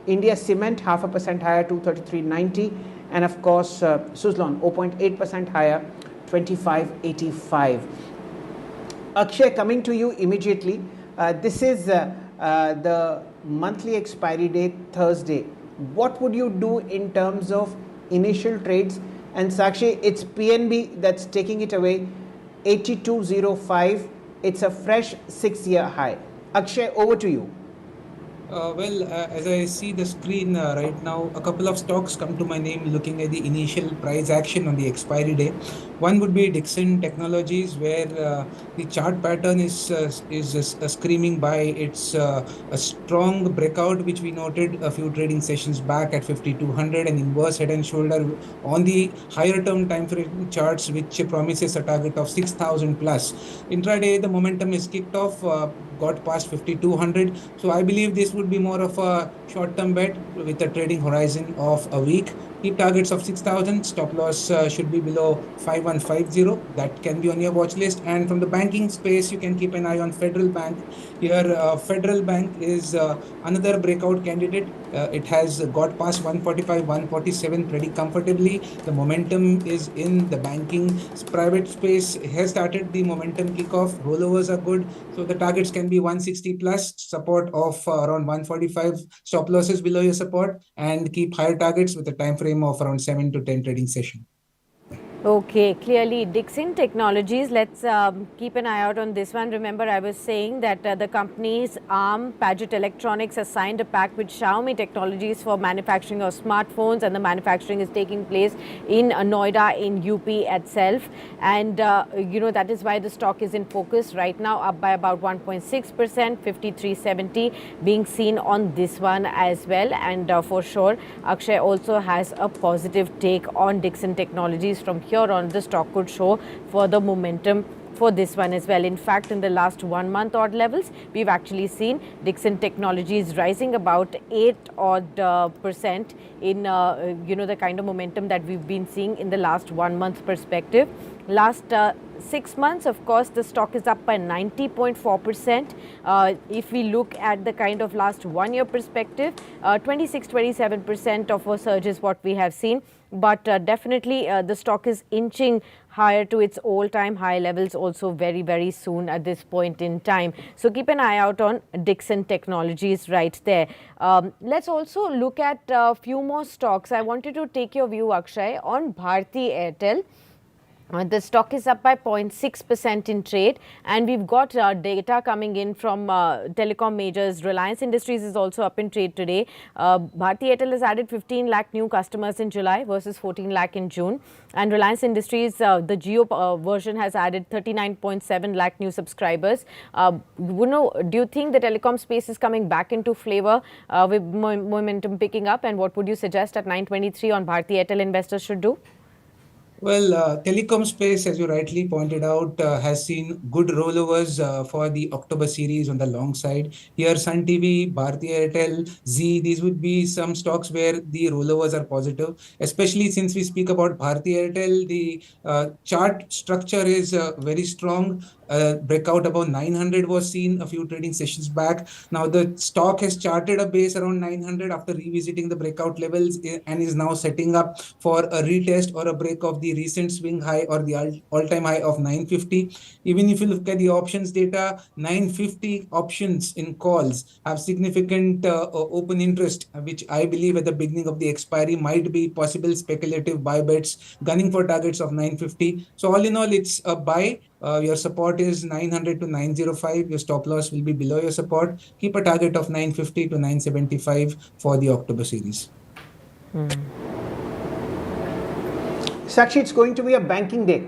India Cement 0.5% higher, 233.90. And of course Suzlon 0.8% higher, 25.85. Akshay, coming to you immediately. This is the monthly expiry date, Thursday. What would you do in terms of initial trades? And Sakshi, it's PNB that's taking it away, 82.05. It's a fresh 6-year high. Akshay, over to you. As I see the screen right now, a couple of stocks come to my name looking at the initial price action on the expiry day. One would be Dixon Technologies, where the chart pattern is screaming by. It's a strong breakout, which we noted a few trading sessions back at 5200, and inverse head and shoulder on the higher term time frame charts, which promises a target of 6000 plus. Intraday, the momentum is kicked off, got past 5200. So I believe this would be more of a short-term bet with a trading horizon of a week. Keep targets of 6,000. Stop loss should be below 5150. That can be on your watch list. And from the banking space, you can keep an eye on Federal Bank. Here, Federal Bank is another breakout candidate. It has got past 145, 147 pretty comfortably. The momentum is in the banking private space. Has started the momentum kickoff. Rollovers are good. So the targets can be 160 plus, support of around 145, stop losses below your support, and keep higher targets with a time frame of around 7 to 10 trading session. Okay, clearly Dixon Technologies, let's keep an eye out on this one. Remember, I was saying that the companies ARM, Paget Electronics has signed a pact with Xiaomi Technologies for manufacturing of smartphones, and the manufacturing is taking place in Noida in UP itself. And that is why the stock is in focus right now, up by about 1.6%, 53.70 being seen on this one as well. And for sure, Akshay also has a positive take on Dixon Technologies. From here on, the stock could show further momentum for this one as well. In fact, in the last 1 month odd levels, we've actually seen Dixon Technologies rising about 8 odd percent in the kind of momentum that we've been seeing in the last 1 month perspective. Last 6 months, of course, the stock is up by 90.4%. If we look at the kind of last 1 year perspective, 26-27% of a surge is what we have seen. But definitely the stock is inching higher to its all-time high levels also very, very soon at this point in time. So keep an eye out on Dixon Technologies right there. Let's also look at a few more stocks. I wanted to take your view, Akshay, on Bharti Airtel. The stock is up by 0.6% in trade, and we've got data coming in from telecom majors. Reliance Industries is also up in trade today. Bharti Airtel has added 15 lakh new customers in July versus 14 lakh in June. And Reliance Industries, the Jio version, has added 39.7 lakh new subscribers. Do you think the telecom space is coming back into flavor with momentum picking up? And what would you suggest at 923 on Bharti Airtel investors should do? Well, telecom space, as you rightly pointed out, has seen good rollovers for the October series on the long side. Here, Sun TV, Bharti Airtel, Z, these would be some stocks where the rollovers are positive, especially since we speak about Bharti Airtel. The chart structure is very strong. Breakout above 900 was seen a few trading sessions back. Now the stock has charted a base around 900 after revisiting the breakout levels and is now setting up for a retest or a break of the recent swing high or the all-time high of 950. Even if you look at the options data, 950 options in calls have significant open interest, which I believe at the beginning of the expiry might be possible speculative buy bets gunning for targets of 950. So all in all, it's a buy. Your support is 900 to 905. Your stop loss will be below your support. Keep a target of 950 to 975 for the October series. Sakshi, it's going to be a banking day.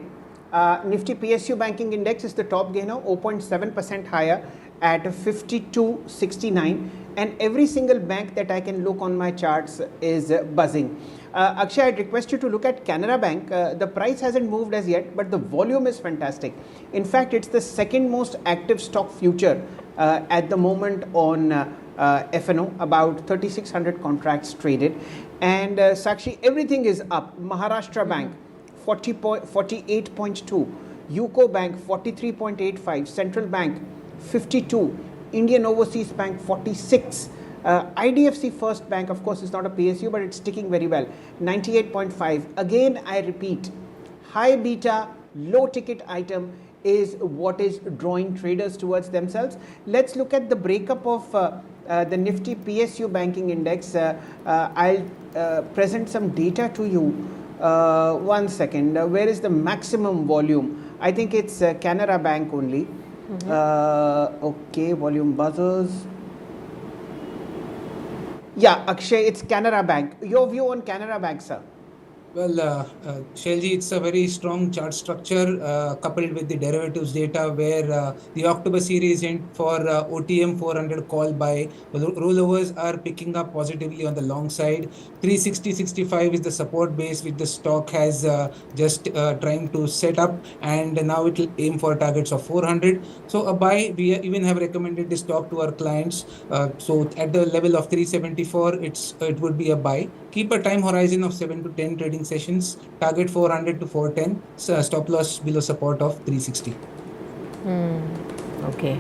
Nifty PSU banking index is the top gainer, 0.7% higher at 5269, and every single bank that I can look on my charts is buzzing. Akshay, I'd request you to look at Canara Bank. The price hasn't moved as yet, but the volume is fantastic. In fact, it's the second most active stock future at the moment on FNO, about 3600 contracts traded. And Sakshi, everything is up. Maharashtra Bank 48.2, UCO Bank 43.85, Central Bank 52, Indian Overseas Bank 46, IDFC First Bank, of course, is not a PSU, but it's sticking very well, 98.5. Again, I repeat, high beta, low ticket item is what is drawing traders towards themselves. Let's look at the breakup of the Nifty PSU banking index. I'll present some data to you. 1 second. Where is the maximum volume? I think it's Canara Bank only. Okay, volume buzzers. Yeah, Akshay, it's Canara Bank. Your view on Canara Bank, sir? Well, Shailji, it's a very strong chart structure coupled with the derivatives data where the October series in for OTM 400 call by rollovers are picking up positively on the long side. 360.65 is the support base which the stock has just trying to set up, and now it will aim for targets of 400. So a buy. We even have recommended this stock to our clients. So at the level of 374, it would be a buy. Keep a time horizon of 7 to 10 trading sessions. Target 400 to 410. So stop loss below support of 360. Okay,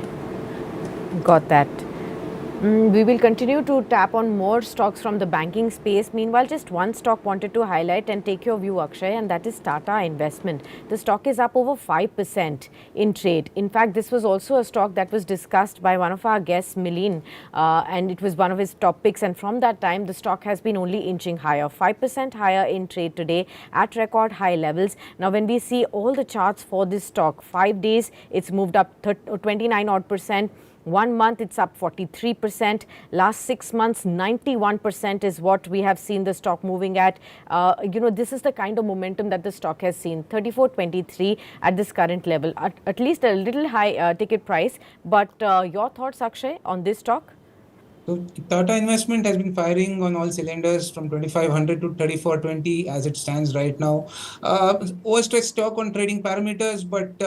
got that. We will continue to tap on more stocks from the banking space. Meanwhile, just one stock wanted to highlight and take your view, Akshay, and that is Tata Investment. The stock is up over 5% in trade. In fact, this was also a stock that was discussed by one of our guests, Milin, and it was one of his top picks. And from that time, the stock has been only inching higher, 5% higher in trade today at record high levels. Now, when we see all the charts for this stock, 5 days, it's moved up 29 odd percent. 1 month, it's up 43%. Last 6 months, 91% is what we have seen the stock moving at. This is the kind of momentum that the stock has seen. 34.23 at this current level, at least a little high ticket price. But your thoughts, Akshay, on this stock? So Tata Investment has been firing on all cylinders from 2500 to 3420 as it stands right now. Overstretched stock on trading parameters, but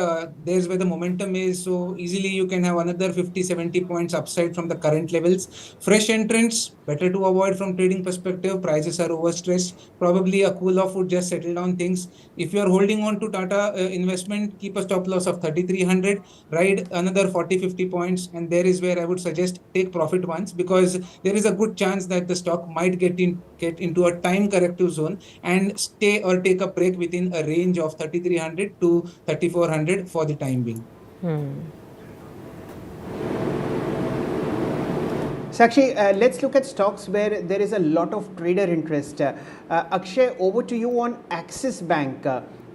there's where the momentum is. So easily you can have another 50-70 points upside from the current levels. Fresh entrants, better to avoid from trading perspective. Prices are overstretched. Probably a cool off would just settle down things. If you are holding on to Tata Investment, keep a stop loss of 3300, ride another 40-50 points, and there is where I would suggest take profit once, because there is a good chance that the stock might get into a time corrective zone and stay or take a break within a range of 3300 to 3400 for the time being. Sakshi, let's look at stocks where there is a lot of trader interest. Akshay, over to you on Axis Bank.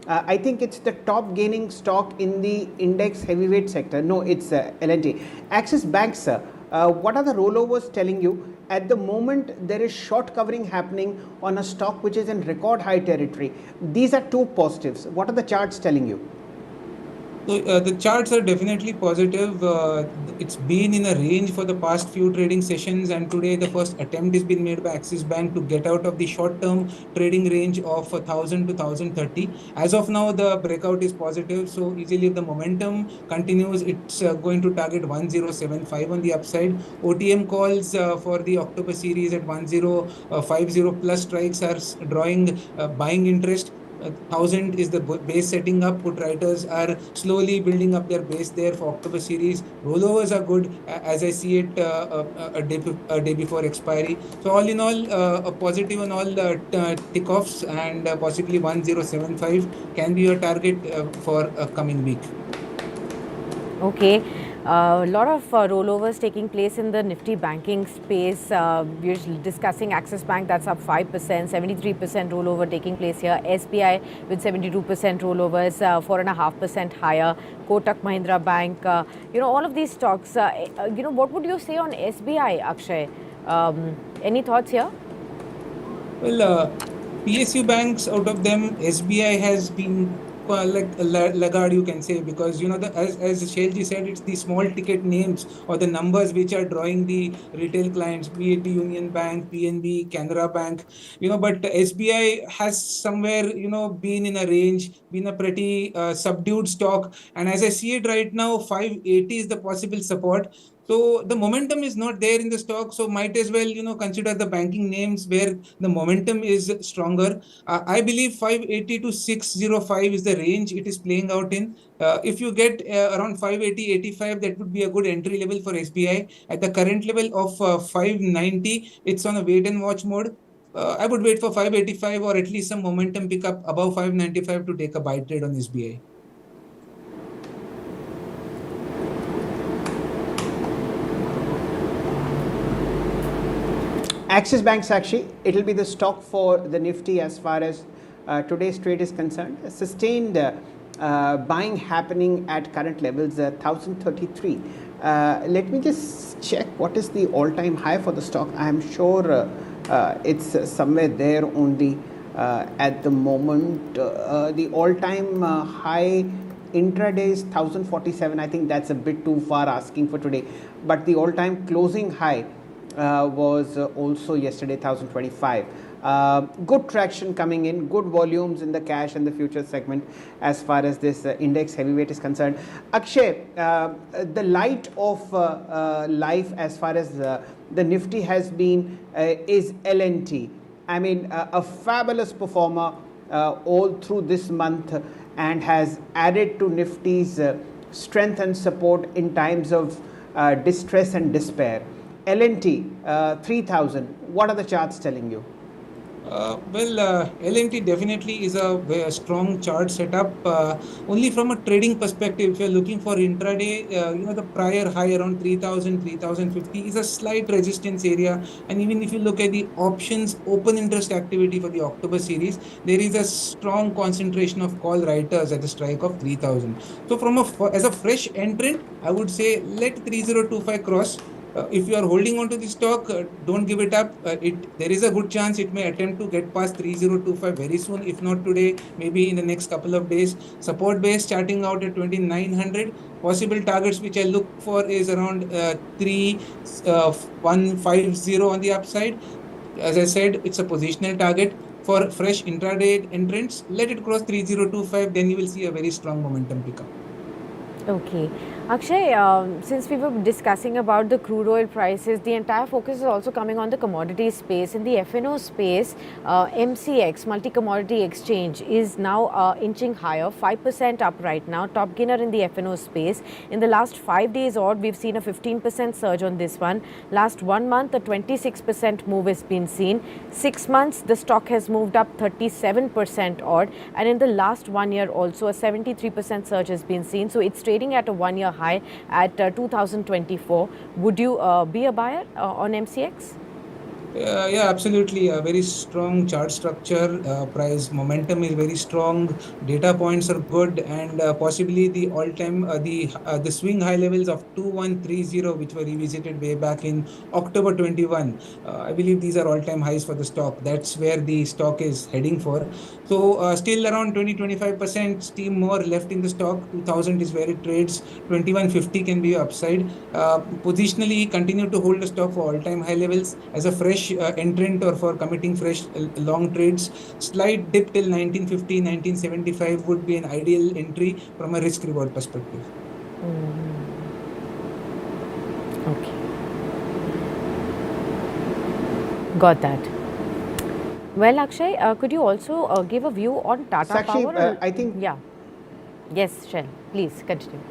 I think it's the top gaining stock in the index heavyweight sector. No, it's L&T. Axis Bank, sir. What are the rollovers telling you? At the moment, there is short covering happening on a stock which is in record high territory. These are two positives. What are the charts telling you? So the charts are definitely positive. It's been in a range for the past few trading sessions, and today the first attempt has been made by Axis Bank to get out of the short-term trading range of 1000 to 1030. As of now, the breakout is positive. So easily, if the momentum continues, it's going to target 1075 on the upside. OTM calls for the October series at 1050 plus strikes are drawing buying interest. 1,000 is the base setting up. Put writers are slowly building up their base there for October series. Rollovers are good as I see it a day before expiry. So all in all, a positive on all tick offs, and possibly 1075 can be your target for a coming week. Okay. A lot of rollovers taking place in the Nifty banking space. We're discussing Axis Bank, that's up 5%, 73% rollover taking place here. SBI with 72% rollovers, 4.5% higher. Kotak Mahindra Bank, all of these stocks. What would you say on SBI, Akshay? Any thoughts here? Well, PSU banks, out of them, SBI has been like a laggard, you can say, because as Shailji said, it's the small ticket names or the numbers which are drawing the retail clients, be it the Union Bank, PNB, Canara Bank, but SBI has somewhere been in a range, been a pretty subdued stock, and as I see it right now, 580 is the possible support. So the momentum is not there in the stock. So might as well, consider the banking names where the momentum is stronger. I believe 580 to 605 is the range it is playing out in. If you get around 580, 85, that would be a good entry level for SBI. At the current level of 590, it's on a wait and watch mode. I would wait for 585 or at least some momentum pickup above 595 to take a buy trade on SBI. Axis Bank Sakshi, it will be the stock for the Nifty as far as today's trade is concerned. Sustained buying happening at current levels, 1033. Let me just check what is the all-time high for the stock. I am sure it's somewhere there only at the moment. The all-time high intraday is 1047. I think that's a bit too far asking for today. But the all-time closing high was also yesterday 1025. Good traction coming in, good volumes in the cash and the future segment as far as this index heavyweight is concerned. Akshay, the light of life as far as the Nifty has been is L&T. I mean, a fabulous performer all through this month and has added to Nifty's strength and support in times of distress and despair. L&T 3000, what are the charts telling you? L&T definitely is a strong chart setup. Only from a trading perspective, if you're looking for intraday, the prior high around 3000, 3050 is a slight resistance area. And even if you look at the options open interest activity for the October series, there is a strong concentration of call writers at the strike of 3000. So as a fresh entrant, I would say let 3025 cross. If you are holding on to the stock, don't give it up. There is a good chance it may attempt to get past 3025 very soon. If not today, maybe in the next couple of days. Support base starting out at 2900. Possible targets which I look for is around 3150 on the upside. As I said, it's a positional target for fresh intraday entrants. Let it cross 3025, then you will see a very strong momentum pickup. Okay. Akshay, since we were discussing about the crude oil prices, the entire focus is also coming on the commodity space. In the FNO space, MCX, Multi-Commodity Exchange, is now inching higher, 5% up right now, top gainer in the FNO space. In the last 5 days odd, we've seen a 15% surge on this one. Last 1 month, a 26% move has been seen. 6 months, the stock has moved up 37% odd. And in the last 1 year also, a 73% surge has been seen. So it's trading at a 1-year high at 2024. Would you be a buyer on MCX? Yeah, absolutely. A very strong chart structure. Price momentum is very strong. Data points are good, and possibly the all-time the swing high levels of 2130, which were revisited way back in October 21. I believe these are all-time highs for the stock. That's where the stock is heading for. So still around 20-25% steam more left in the stock. 2000 is where it trades. 2150 can be upside. Positionally, continue to hold the stock for all-time high levels as a fresh entrant or for committing fresh long trades. Slight dip till 1950, 1975 would be an ideal entry from a risk reward perspective. Okay. Got that. Well, Akshay, could you also give a view on Tata Sakshi, Power? I think. Yeah. Yes, Shail, please continue.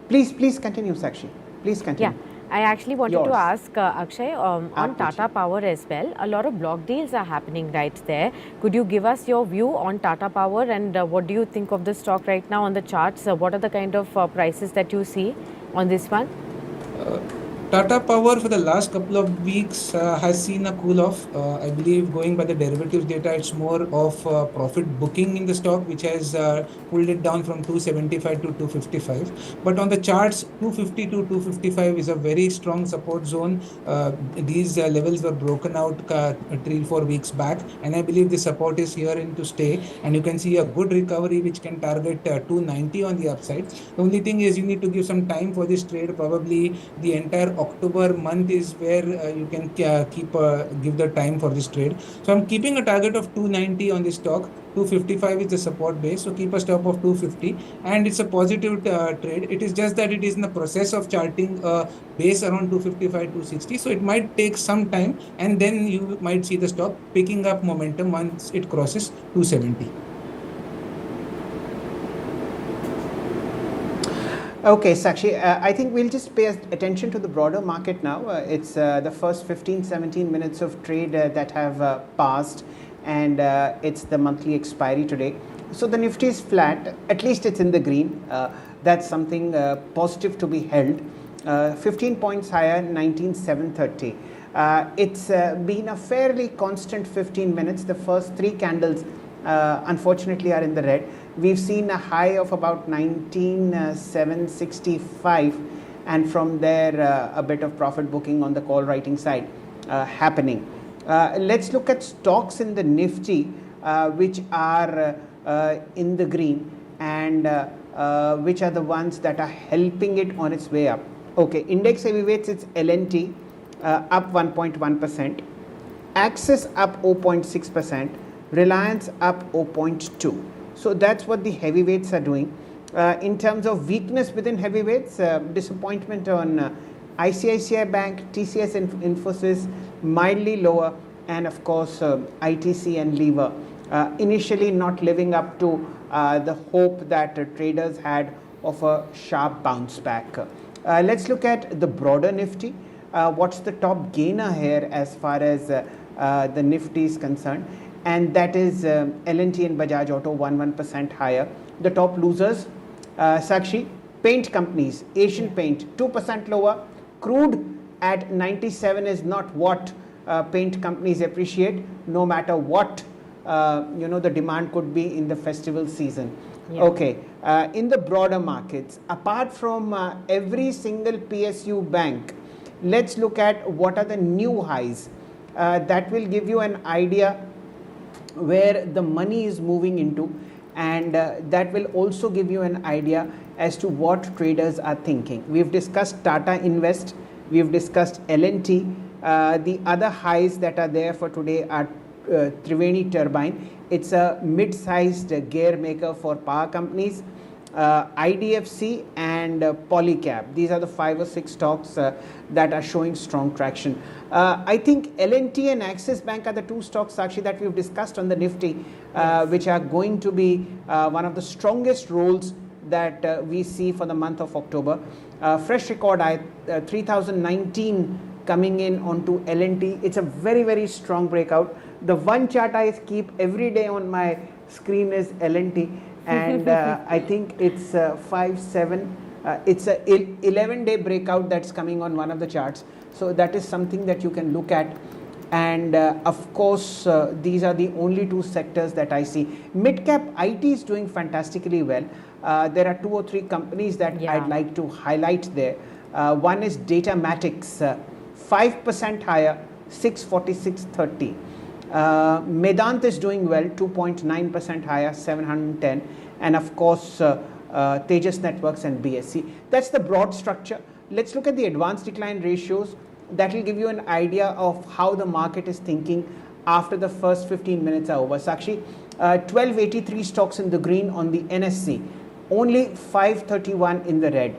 Please continue, Sakshi. Please continue. Yeah, I actually wanted to Yours. ask Akshay on Tata Power as well. A lot of block deals are happening right there. Could you give us your view on Tata Power and what do you think of the stock right now on the charts? What are the kind of prices that you see on this one? Tata Power for the last couple of weeks has seen a cool off. I believe going by the derivatives data, it's more of profit booking in the stock, which has pulled it down from 275 to 255. But on the charts, 250 to 255 is a very strong support zone. These levels were broken out 3-4 weeks back, and I believe the support is here in to stay. And you can see a good recovery, which can target 290 on the upside. The only thing is you need to give some time for this trade. Probably the entire October month is where you can give the time for this trade. So I'm keeping a target of 290 on this stock. 255 is the support base, so keep a stop of 250, and it's a positive trade. It is just that it is in the process of charting a base around 255, 260, so it might take some time, and then you might see the stock picking up momentum once it crosses 270. Okay, Sakshi, I think we'll just pay attention to the broader market now. It's the first 15-17 minutes of trade that have passed, and it's the monthly expiry today. So the Nifty is flat, at least it's in the green. That's something positive to be held. 15 points higher, 19,730. It's been a fairly constant 15 minutes. The first three candles unfortunately are in the red. We've seen a high of about 19,765, and from there a bit of profit booking on the call writing side happening. Let's look at stocks in the Nifty which are in the green, and which are the ones that are helping it on its way up. Okay, index heavyweights, it's L&T up 1.1%, Axis up 0.6%, Reliance up 0.2%. So that's what the heavyweights are doing. In terms of weakness within heavyweights, disappointment on ICICI Bank, TCS Infosys, mildly lower, and of course ITC and Lever initially not living up to the hope that traders had of a sharp bounce back. Let's look at the broader Nifty. What's the top gainer here as far as the Nifty is concerned? And that is L&T and Bajaj Auto 1% higher. The top losers, Sakshi, paint companies, Asian Paint 2% lower. Crude at 97 is not what paint companies appreciate, no matter what the demand could be in the festival season. Yeah. Okay, in the broader markets, apart from every single PSU bank, let's look at what are the new highs. That will give you an idea where the money is moving into, and that will also give you an idea as to what traders are thinking. We've discussed Tata Invest, we've discussed L&T. The other highs that are there for today are Triveni Turbine. It's a mid-sized gear maker for power companies. IDFC and Polycab. These are the 5 or 6 stocks that are showing strong traction. I think L&T and Axis Bank are the 2 stocks, Sakshi, that we've discussed on the Nifty, yes, which are going to be one of the strongest roles that we see for the month of October. Fresh record high, 3019 coming in onto L&T. It's a very, very strong breakout. The one chart I keep every day on my screen is L&T. And I think it's 5-7. It's a 11-day breakout that's coming on one of the charts. So that is something that you can look at. And of course, these are the only 2 sectors that I see. Mid-cap IT is doing fantastically well. There are 2 or 3 companies that I'd like to highlight there. One is Datamatics, 5% higher, 646.30. Vedanta is doing well, 2.9% higher, 710, and of course Tejas Networks and BSC. That's the broad structure. Let's look at the advanced decline ratios. That will give you an idea of how the market is thinking after the first 15 minutes are over. Sakshi, 1283 stocks in the green on the NSE, only 531 in the red.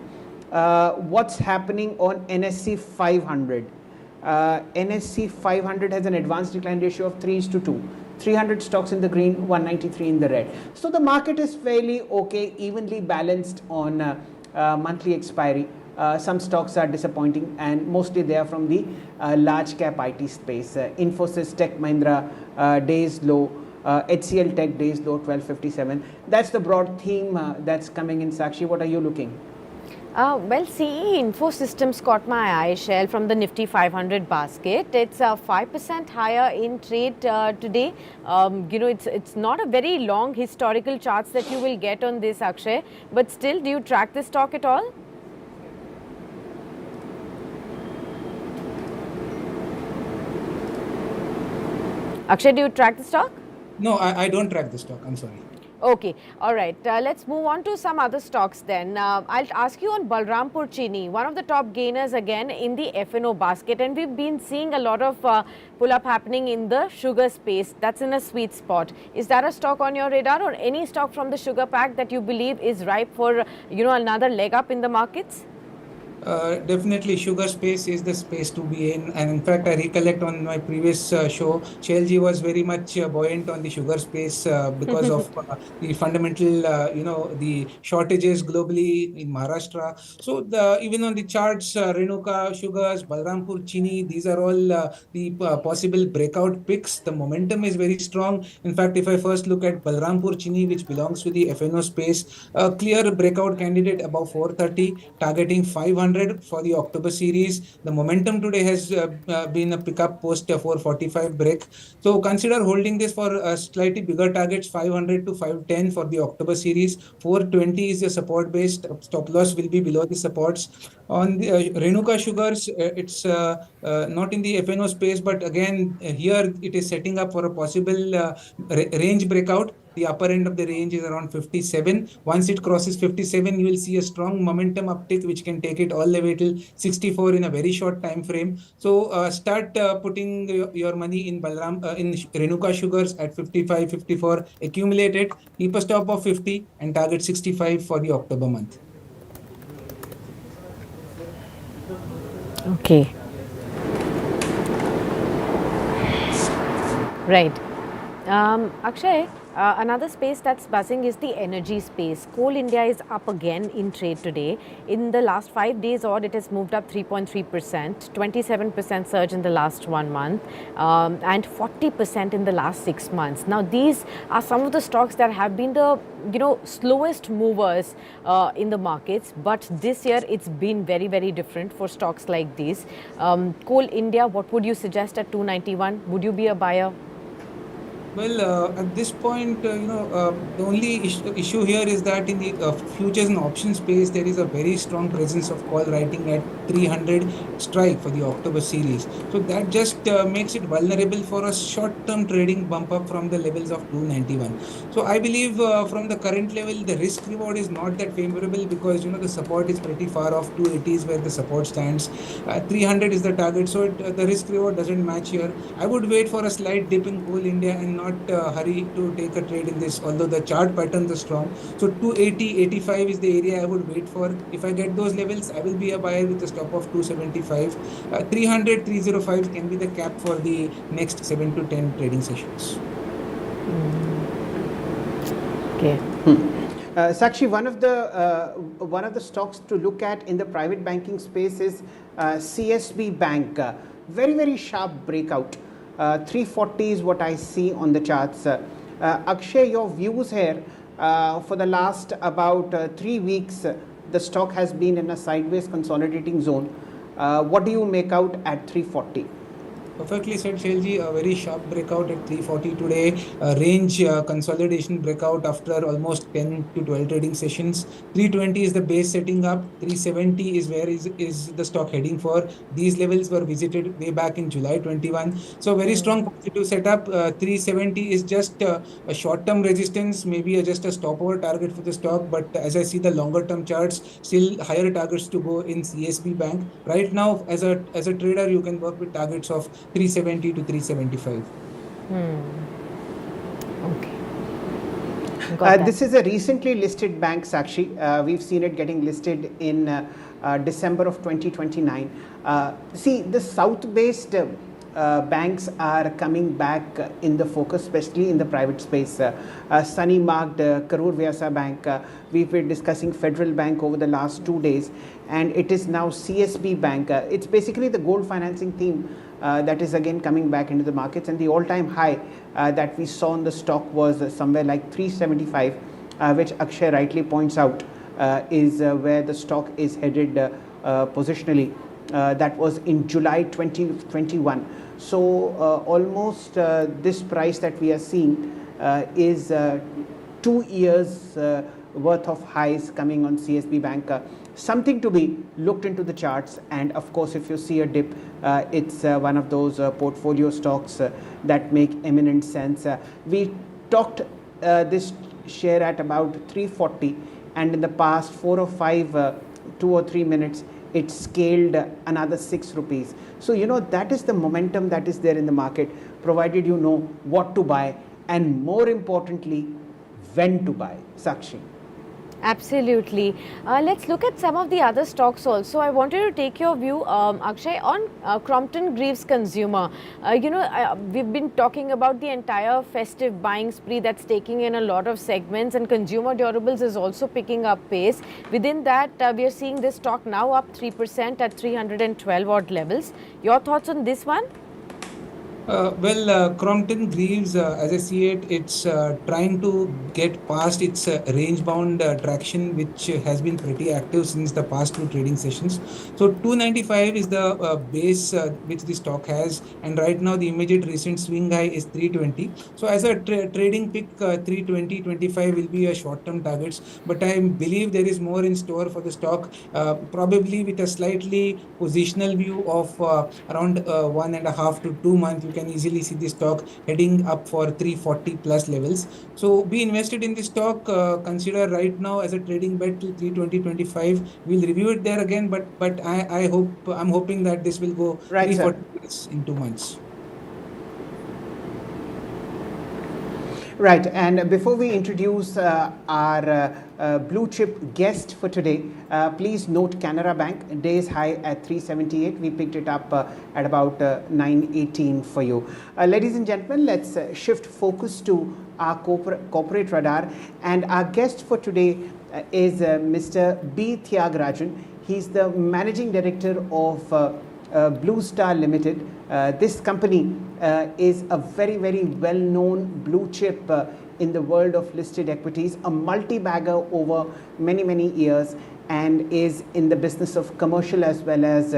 What's happening on NSE 500? NSE 500 has an advanced decline ratio of 3:2. 300 stocks in the green, 193 in the red. So the market is fairly okay, evenly balanced on monthly expiry. Some stocks are disappointing, and mostly they are from the large cap IT space. Infosys, Tech Mahindra, days low. HCL Tech days low, 1257. That's the broad theme that's coming in. Sakshi, what are you looking? Well, CE Info Systems caught my eye, Shail, from the Nifty 500 basket. It's 5% higher in trade today. It's not a very long historical charts that you will get on this, Akshay. But still, do you track this stock at all? Akshay, do you track the stock? No, I don't track the stock. I'm sorry. Okay, all right. Let's move on to some other stocks then. I'll ask you on Balrampur Chini, one of the top gainers again in the F&O basket, and we've been seeing a lot of pull-up happening in the sugar space. That's in a sweet spot. Is that a stock on your radar, or any stock from the sugar pack that you believe is ripe for another leg up in the markets? Definitely, sugar space is the space to be in. And in fact, I recollect on my previous show, Shailji was very much buoyant on the sugar space because of the fundamental, the shortages globally in Maharashtra. So even on the charts, Renuka, Sugars, Balrampur, Chini, these are all the possible breakout picks. The momentum is very strong. In fact, if I first look at Balrampur Chini, which belongs to the FNO space, a clear breakout candidate above 430, targeting 500 for the October series. The momentum today has been a pickup post 445 break. So consider holding this for slightly bigger targets, 500 to 510 for the October series. 420 is the support based. Stop loss will be below the supports. On the Renuka Sugars, it's not in the FNO space, but again, here it is setting up for a possible range breakout. The upper end of the range is around 57. Once it crosses 57, you will see a strong momentum uptick, which can take it all the way till 64 in a very short time frame. So start putting your money in in Renuka Sugars at 55, 54. Accumulate it, keep a stop of 50 and target 65 for the October month. Okay. Right. Akshay, another space that's buzzing is the energy space. Coal India is up again in trade today. In the last 5 days odd, it has moved up 3.3%, 27% surge in the last 1 month, and 40% in the last 6 months. Now, these are some of the stocks that have been the slowest movers in the markets, but this year it's been very, very different for stocks like these. Coal India, what would you suggest at 291? Would you be a buyer? Well, at this point, the only issue here is that in the futures and options space, there is a very strong presence of call writing at 300 strike for the October series. So that just makes it vulnerable for a short-term trading bump up from the levels of 291. So I believe from the current level, the risk reward is not that favorable because, the support is pretty far off. 280 is where the support stands. 300 is the target. So the risk reward doesn't match here. I would wait for a slight dip in Coal India and not hurry to take a trade in this, although the chart patterns are strong. So 280, 85 is the area I would wait for. If I get those levels, I will be a buyer with a stop of 275. 300, 305 can be the cap for the next 7 to 10 trading sessions. Okay. Sakshi, one of the stocks to look at in the private banking space is CSB Bank. Very, very sharp breakout. 340 is what I see on the charts. Akshay, your views here for the last about 3 weeks, the stock has been in a sideways consolidating zone. What do you make out at 340? Perfectly said, Shailji. A very sharp breakout at 340 today. Range consolidation breakout after almost 10 to 12 trading sessions. 320 is the base setting up. 370 is where is the stock heading for. These levels were visited way back in July 21. So very strong positive setup. 370 is just a short-term resistance, maybe just a stopover target for the stock. But as I see the longer-term charts, still higher targets to go in CSB Bank. Right now, as a trader, you can work with targets of 370 to 375. Okay. This is a recently listed bank, Sakshi. We've seen it getting listed in December of 2029. See, the south-based banks are coming back in the focus, especially in the private space. Sunny marked Karur Vyasa Bank. We've been discussing Federal Bank over the last 2 days, and it is now CSB Bank. It's basically the gold financing theme that is again coming back into the markets, and the all-time high that we saw on the stock was somewhere like 375, which Akshay rightly points out is where the stock is headed positionally. That was in July 2021. So almost this price that we are seeing is 2 years worth of highs coming on CSB Bank. Something to be looked into the charts, and of course if you see a dip, it's one of those portfolio stocks that make eminent sense. We talked this share at about 340, and in the past 4 or 5 2 or 3 minutes it scaled another 6 rupees. So that is the momentum that is there in the market, provided you know what to buy, and more importantly when to buy. Sakshi. Absolutely. Let's look at some of the other stocks also. I wanted to take your view, Akshay, on Crompton Greaves Consumer. We've been talking about the entire festive buying spree that's taking in a lot of segments, and consumer durables is also picking up pace. Within that, we are seeing this stock now up 3% at 312 odd levels. Your thoughts on this one? Crompton Greaves, as I see it, it's trying to get past its range-bound traction, which has been pretty active since the past 2 trading sessions. So 295 is the base which the stock has, and right now the immediate recent swing high is 320. So as a trading pick, 320, 25 will be a short-term targets, but I believe there is more in store for the stock, probably with a slightly positional view of around 1.5 to 2 months. You can easily see the stock heading up for 340 plus levels. So be invested in the stock. Consider right now as a trading bet to 320.25. We'll review it there again, but I'm hoping that this will go right, 340 plus in 2 months. Right, and before we introduce our blue chip guest for today, please note Canara Bank, days high at 378. We picked it up at about 918 for you. Ladies and gentlemen, let's shift focus to our corporate radar. And our guest for today is Mr. B. Thiagarajan. He's the managing director of Blue Star Limited. This company is a very, very well-known blue chip in the world of listed equities, a multi-bagger over many, many years, and is in the business of commercial as well as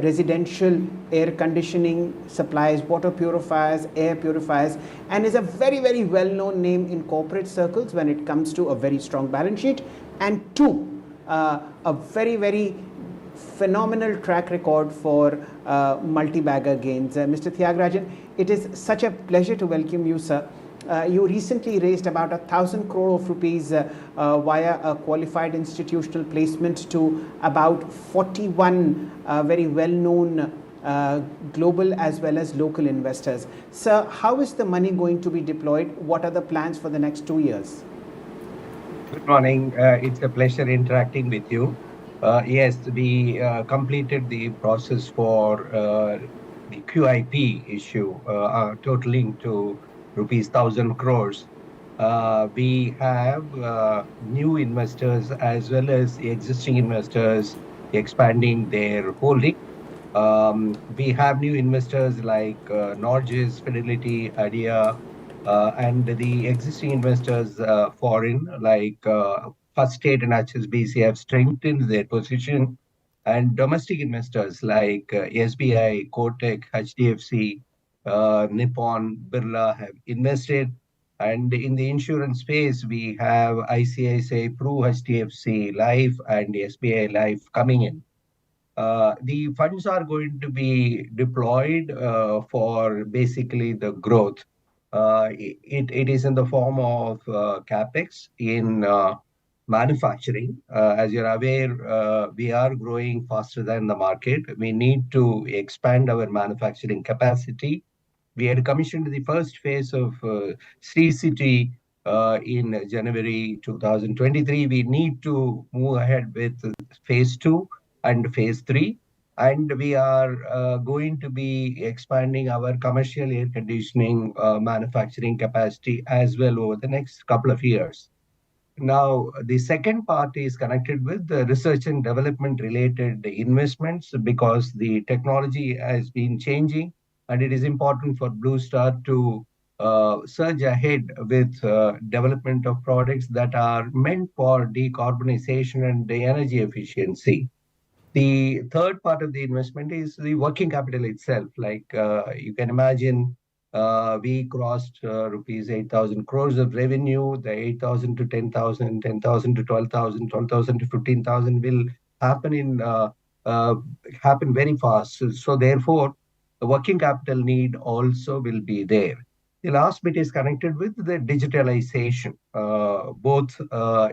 residential air conditioning supplies, water purifiers, air purifiers, and is a very, very well-known name in corporate circles when it comes to a very strong balance sheet, and two, a very, very phenomenal track record for multi-bagger gains. Mr. Thiagarajan, it is such a pleasure to welcome you, sir. You recently raised about 1,000 crore of rupees via a qualified institutional placement to about 41 very well-known global as well as local investors. Sir, how is the money going to be deployed? What are the plans for the next 2 years? Good morning. It's a pleasure interacting with you. Yes, we completed the process for the QIP issue, totaling to rupees 1,000 crores. We have new investors as well as existing investors expanding their holding. We have new investors like Norges, Fidelity, Idea, and the existing investors foreign like First State and HSBC have strengthened their position, and domestic investors like SBI, Kotak, HDFC, Nippon, Birla have invested. And in the insurance space, we have ICICI, Pru, HDFC, Life, and SBI Life coming in. The funds are going to be deployed for basically the growth. It is in the form of capex in manufacturing. As you're aware, we are growing faster than the market. We need to expand our manufacturing capacity. We had commissioned the first phase of Sri City in January 2023. We need to move ahead with phase 2 and phase 3. And we are going to be expanding our commercial air conditioning manufacturing capacity as well over the next couple of years. Now, the second part is connected with the research and development related investments because the technology has been changing and it is important for Blue Star to surge ahead with development of products that are meant for decarbonization and the energy efficiency. The third part of the investment is the working capital itself. Like you can imagine, we crossed rupees 8,000 crores of revenue. The 8,000 to 10,000, 10,000 to 12,000, 12,000 to 15,000 will happen uh, happen very fast. So therefore, the working capital need also will be there. The last bit is connected with the digitalization, both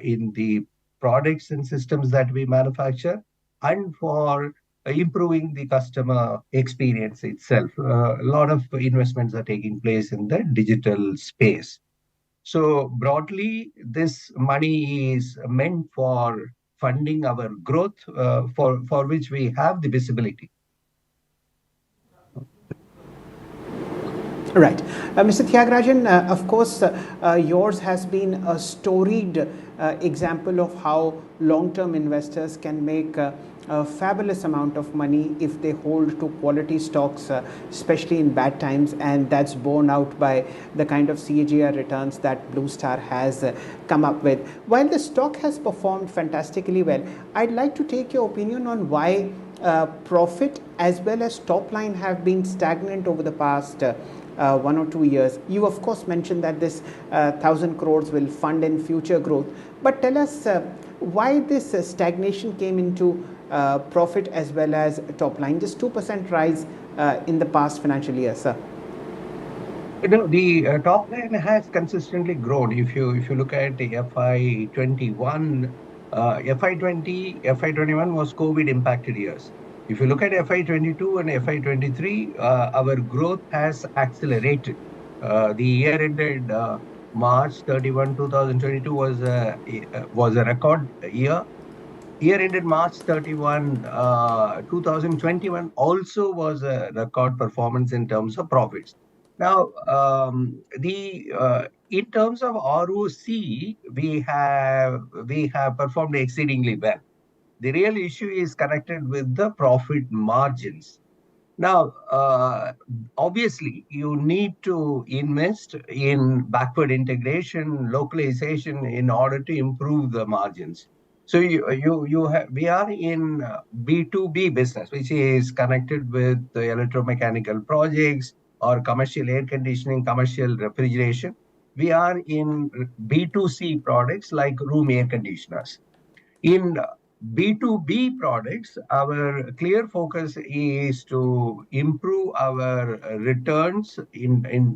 in the products and systems that we manufacture and for improving the customer experience itself. A lot of investments are taking place in the digital space. So broadly, this money is meant for funding our growth, for which we have the visibility. Right. Mr. Thiagarajan, of course, yours has been a storied example of how long-term investors can make a fabulous amount of money if they hold to quality stocks, especially in bad times, and that's borne out by the kind of CAGR returns that Blue Star has come up with. While the stock has performed fantastically well, I'd like to take your opinion on why profit as well as top line have been stagnant over the past 1 or 2 years. You of course mentioned that this 1,000 crores will fund in future growth, but tell us why this stagnation came into profit as well as top line, just 2% rise in the past financial year, sir. You know, the top line has consistently grown. If you look at the FY21, FY20, FY21 was COVID impacted years. If you look at FY22 and FY23, our growth has accelerated. The year ended March 31, 2022 was a record year. Year ended March 31, 2021 also was a record performance in terms of profits. Now, in terms of ROC, we have performed exceedingly well. The real issue is connected with the profit margins. Now, obviously, you need to invest in backward integration, localization in order to improve the margins. So we are in B2B business, which is connected with the electromechanical projects or commercial air conditioning, commercial refrigeration. We are in B2C products like room air conditioners. In B2B products, our clear focus is to improve our returns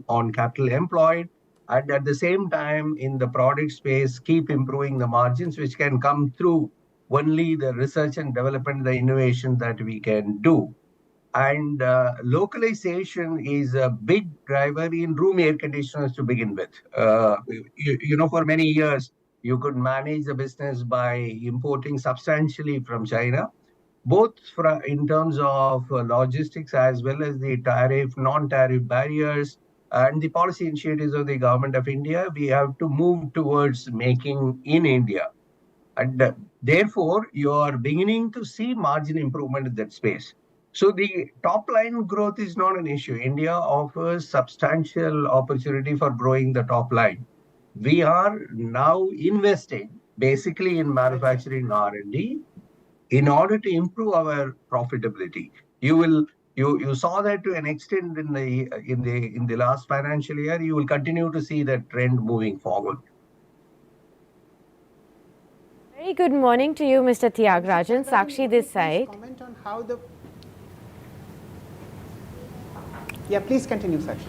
on capital employed, and at the same time, in the product space, keep improving the margins, which can come through only the research and development, the innovation that we can do. And localization is a big driver in room air conditioners to begin with. For many years, you could manage the business by importing substantially from China, both in terms of logistics as well as the tariff, non-tariff barriers, and the policy initiatives of the government of India. We have to move towards making in India. And therefore, you are beginning to see margin improvement in that space. So the top line growth is not an issue. India offers substantial opportunity for growing the top line. We are now investing basically in manufacturing R&D in order to improve our profitability. You saw that to an extent in the last financial year. You will continue to see that trend moving forward. Very good morning to you, Mr. Thiagarajan. Sakshi this side. Comment on how the... Yeah, please continue, Sakshi.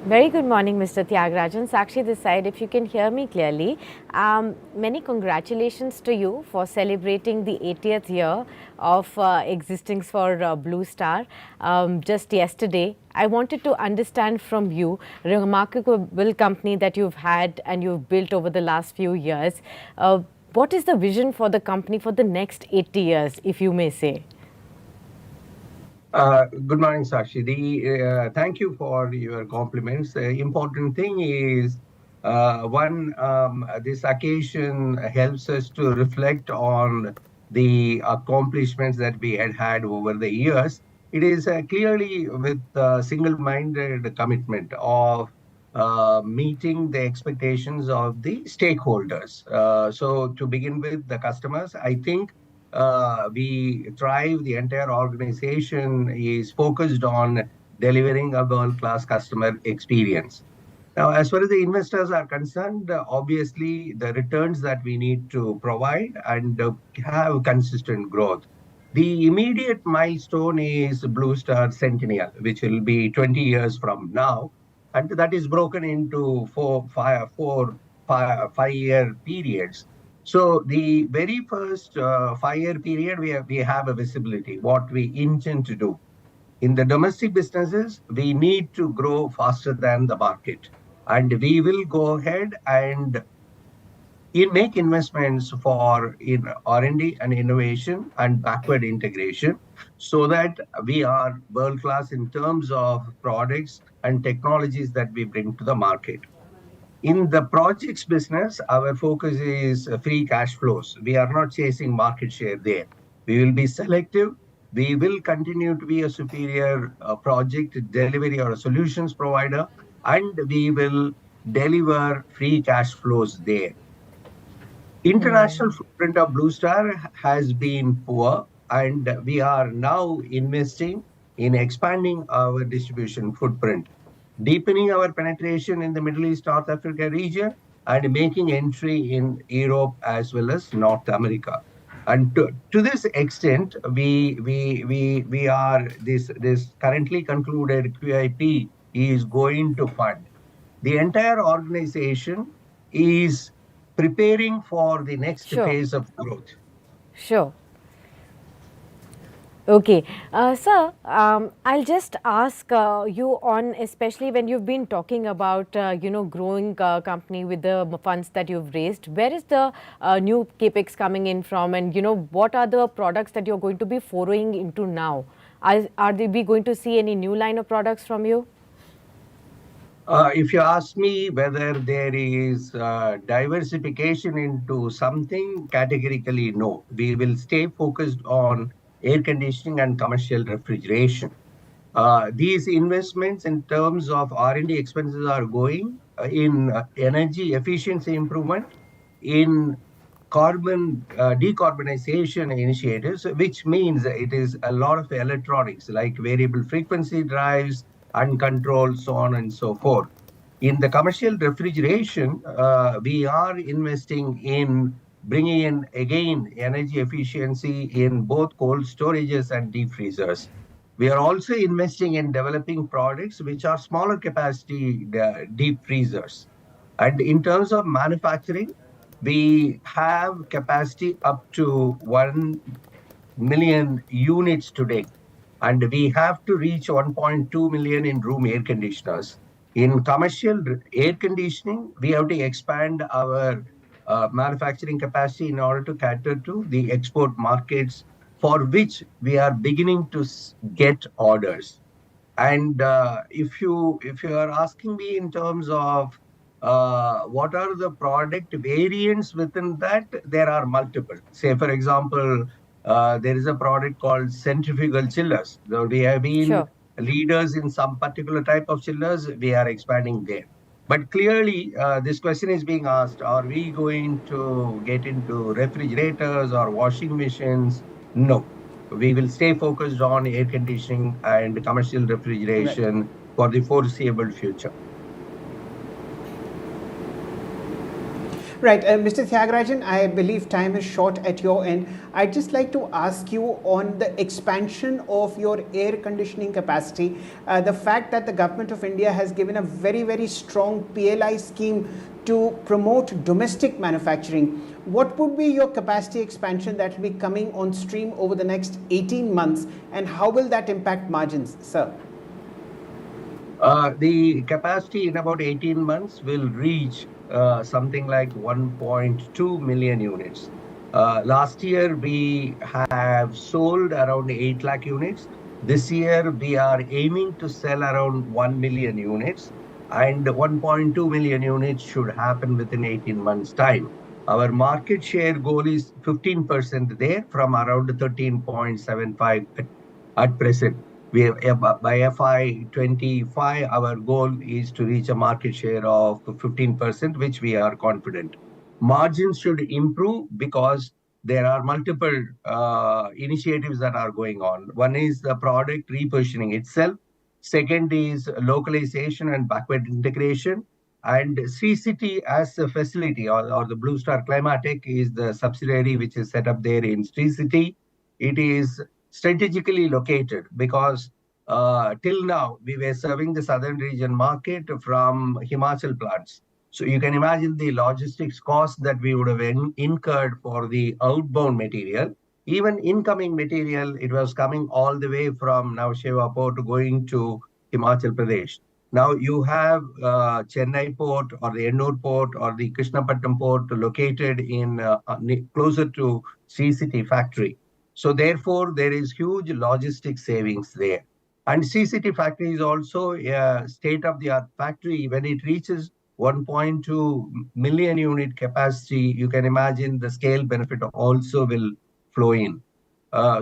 Very good morning, Mr. Tyagarajan. Sakshi this side, if you can hear me clearly. Many congratulations to you for celebrating the 80th year of existence for Blue Star. Just yesterday, I wanted to understand from you a remarkable company that you've had and you've built over the last few years. What is the vision for the company for the next 80 years, if you may say? Good morning, Sakshi. Thank you for your compliments. The important thing is, this occasion helps us to reflect on the accomplishments that we had over the years. It is clearly with single-minded commitment of meeting the expectations of the stakeholders. So, to begin with, the customers, I think we thrive, the entire organization is focused on delivering a world-class customer experience. Now, as far as the investors are concerned, obviously the returns that we need to provide and have consistent growth. The immediate milestone is Blue Star Centennial, which will be 20 years from now. And that is broken into five-year periods. So the very first 5-year period, we have a visibility, what we intend to do. In the domestic businesses, we need to grow faster than the market. And we will go ahead and make investments in R&D and innovation and backward integration so that we are world class in terms of products and technologies that we bring to the market. In the projects business, our focus is free cash flows. We are not chasing market share there. We will be selective. We will continue to be a superior project delivery or a solutions provider, and we will deliver free cash flows there. International footprint of Blue Star has been poor, and we are now investing in expanding our distribution footprint, deepening our penetration in the Middle East, North Africa region, and making entry in Europe as well as North America. And to this extent, we are this currently concluded QIP is going to fund. The entire organization is preparing for the next Sure. phase of growth. Sure. Okay. Sir, I'll just ask you on, especially when you've been talking about, growing company with the funds that you've raised, where is the new capex coming in from, and, what are the products that you're going to be foraying into now? Are we going to see any new line of products from you? If you ask me whether there is diversification into something, categorically no. We will stay focused on air conditioning and commercial refrigeration. These investments in terms of R&D expenses are going in energy efficiency improvement, in carbon decarbonization initiatives, which means it is a lot of electronics like variable frequency drives, uncontrolled, so on and so forth. In the commercial refrigeration, we are investing in bringing in again energy efficiency in both cold storages and deep freezers. We are also investing in developing products which are smaller capacity deep freezers. And in terms of manufacturing, we have capacity up to 1 million units today. And we have to reach 1.2 million in room air conditioners. In commercial air conditioning, we have to expand our manufacturing capacity in order to cater to the export markets for which we are beginning to get orders. And if you are asking me in terms of what are the product variants within that, there are multiple. Say, for example, there is a product called centrifugal chillers. So we have been Sure. leaders in some particular type of chillers. We are expanding there. But clearly, this question is being asked, are we going to get into refrigerators or washing machines? No. We will stay focused on air conditioning and commercial Right. refrigeration for the foreseeable future. Right, Mr. Thiagarajan, I believe time is short at your end. I'd just like to ask you on the expansion of your air conditioning capacity. The fact that the government of India has given a very, very strong PLI scheme to promote domestic manufacturing. What would be your capacity expansion that will be coming on stream over the next 18 months, and how will that impact margins, sir? The capacity in about 18 months will reach something like 1.2 million units. Last year, we have sold around 8 lakh units. This year, we are aiming to sell around 1 million units, and 1.2 million units should happen within 18 months' time. Our market share goal is 15% there from around 13.75 at present. By FY25, our goal is to reach a market share of 15%, which we are confident. Margins should improve because there are multiple initiatives that are going on. One is the product repositioning itself. Second is localization and backward integration. And City as a facility, or the Blue Star Climatic is the subsidiary which is set up there in City. It is strategically located because till now we were serving the southern region market from Himachal plants. So you can imagine the logistics cost that we would have incurred for the outbound material. Even incoming material, it was coming all the way from Navasheva port going to Himachal Pradesh. Now you have Chennai port or the Ennore port or the Krishnapatnam port located in closer to City factory. So therefore, there is huge logistic savings there. And City factory is also a state-of-the-art factory. When it reaches 1.2 million unit capacity, you can imagine the scale benefit also will flow in.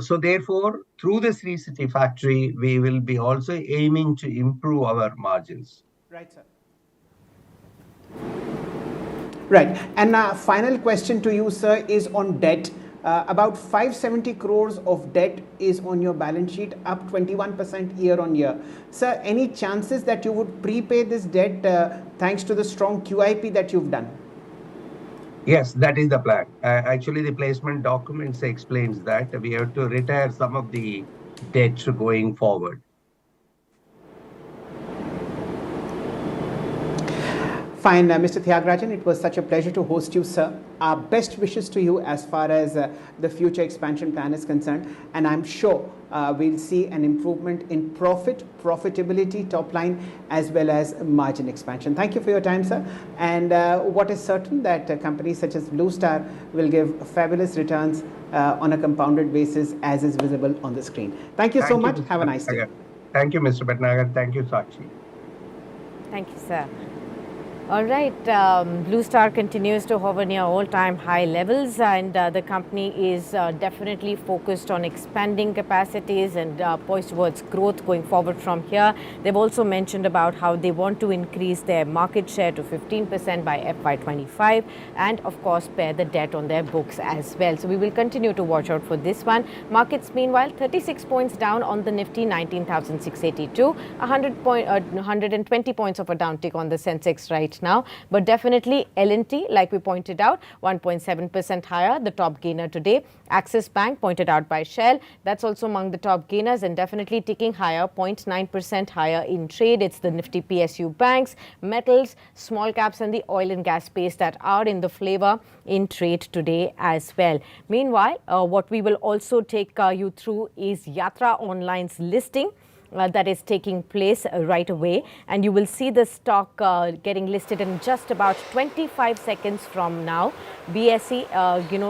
So therefore, through the City factory, we will be also aiming to improve our margins. Right, sir. Right. And final question to you, sir, is on debt. About 570 crores of debt is on your balance sheet, up 21% year on year. Sir, any chances that you would prepay this debt thanks to the strong QIP that you've done? Yes, that is the plan. Actually, the placement documents explains that we have to retire some of the debt going forward. Fine, Mr. Thiagarajan, it was such a pleasure to host you, sir. Our best wishes to you as far as the future expansion plan is concerned, and I'm sure we'll see an improvement in profitability, top line, as well as margin expansion. Thank you for your time, sir. And what is certain that companies such as Blue Star will give fabulous returns on a compounded basis, as is visible on the screen. Thank you so much. Have a nice day. Thank you, Mr. Bhatnagar. Thank you, Sakshi. Thank you, sir. All right, Blue Star continues to hover near all-time high levels, and the company is definitely focused on expanding capacities and poised towards growth going forward from here. They've also mentioned about how they want to increase their market share to 15% by FY25 and, of course, pay the debt on their books as well. So we will continue to watch out for this one. Markets, meanwhile, 36 points down on the Nifty, 19,682, 120 points of a downtick on the Sensex right now, but definitely L&T, like we pointed out, 1.7% higher, the top gainer today. Axis Bank, pointed out by Shail, that's also among the top gainers and definitely ticking higher, 0.9% higher in trade. It's the Nifty PSU banks, metals, small caps and the oil and gas space that are in the flavor in trade today as well. Meanwhile, what we will also take you through is Yatra Online's listing. That is taking place right away, and you will see the stock getting listed in just about 25 seconds from now. BSE,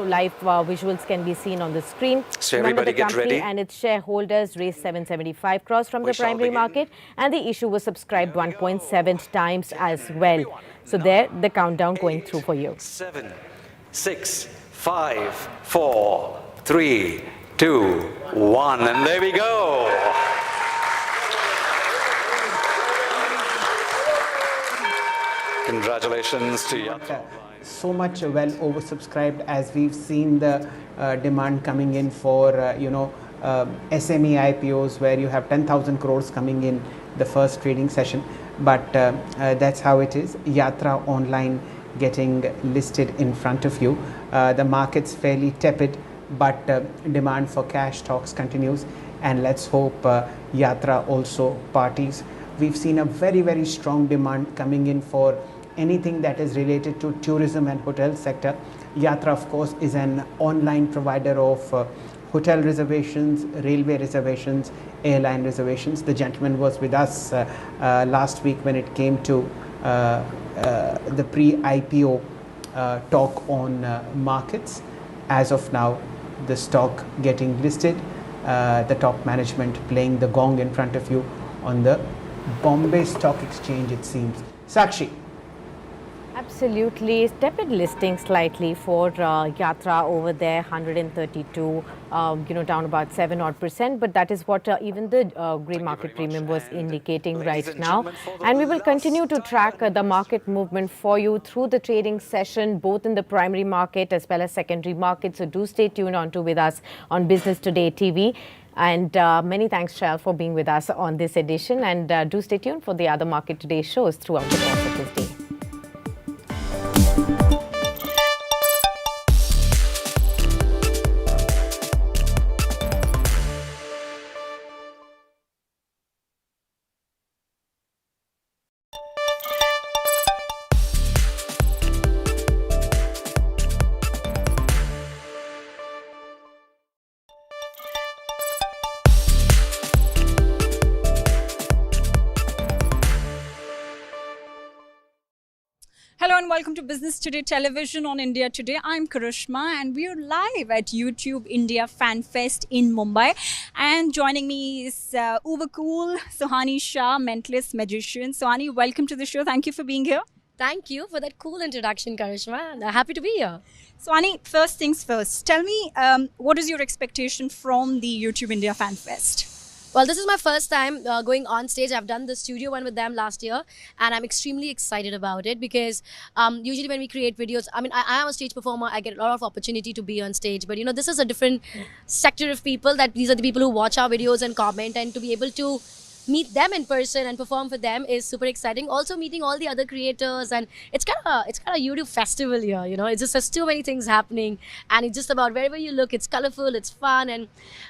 live visuals can be seen on the screen. So everybody get ready. And its shareholders raised 775 crores from the primary market, and the issue was subscribed 1.7 times as well. So there, the countdown going through for you. 7, 6, 5, 4, 3, 2, 1, and there we go. Congratulations to Yatra. So much well oversubscribed, as we've seen the demand coming in for SME IPOs, where you have 10,000 crores coming in the first trading session. But that's how it is. Yatra Online getting listed in front of you. The market's fairly tepid, but demand for cash stocks continues, and let's hope Yatra also parties. We've seen a very, very strong demand coming in for anything that is related to tourism and hotel sector. Yatra, of course, is an online provider of hotel reservations, railway reservations, airline reservations. The gentleman was with us last week when it came to the pre-IPO talk on markets. As of now, the stock getting listed, the top management playing the gong in front of you on the Bombay Stock Exchange, it seems. Sakshi. Absolutely. Tepid listing slightly for Yatra over there, 132, down about 7 odd %. But that is what even the grey market premium was indicating right now. And we will continue to track the market movement for you through the trading session, both in the primary market as well as secondary market. So do stay tuned with us on Business Today TV. And many thanks, Shail, for being with us on this edition. And do stay tuned for the other Market Today shows throughout the course of this day. Hello and welcome to Business Today Television on India Today. I'm Karishma and we are live at YouTube India Fan Fest in Mumbai. And joining me is uber cool Suhani Shah, mentalist magician. Suhani, welcome to the show. Thank you for being here. Thank you for that cool introduction, Karishma. Happy to be here. Suhani, first things first. Tell me, what is your expectation from the YouTube India Fan Fest? Well, this is my first time going on stage. I've done the studio one with them last year and I'm extremely excited about it because usually when we create videos, I am a stage performer. I get a lot of opportunity to be on stage. But, this is a different sector of people that these are the people who watch our videos and comment, and to be able to meet them in person and perform for them is super exciting. Also meeting all the other creators, and it's kind of a YouTube festival here. It's just there's too many things happening, and it's just about wherever you look, it's colorful, it's fun, and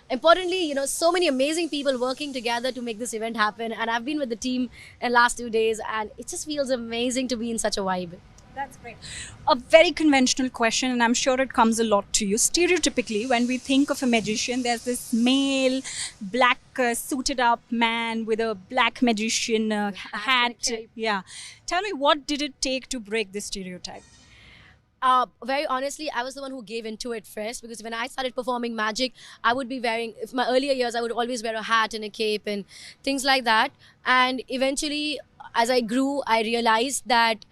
importantly, so many amazing people working together to make this event happen. And I've been with the team in the last 2 days, and it just feels amazing to be in such a vibe. That's great. A very conventional question, and I'm sure it comes a lot to you. Stereotypically, when we think of a magician, there's this male, black, suited up man with a black magician hat. Yeah. Tell me, what did it take to break this stereotype? Very honestly, I was the one who gave into it first, because when I started performing magic, I would be wearing, in my earlier years, I would always wear a hat and a cape and things like that. And eventually, as I grew, I realized that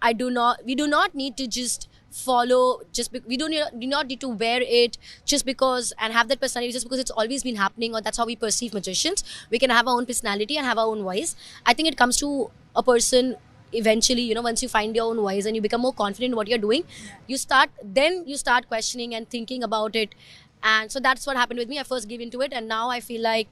we do not need to just follow, we do not need to wear it just because and have that personality just because it's always been happening or that's how we perceive magicians. We can have our own personality and have our own voice. I think it comes to a person eventually, once you find your own voice and you become more confident in what you're doing, you start questioning and thinking about it. And so that's what happened with me. I first gave into it, and now I feel like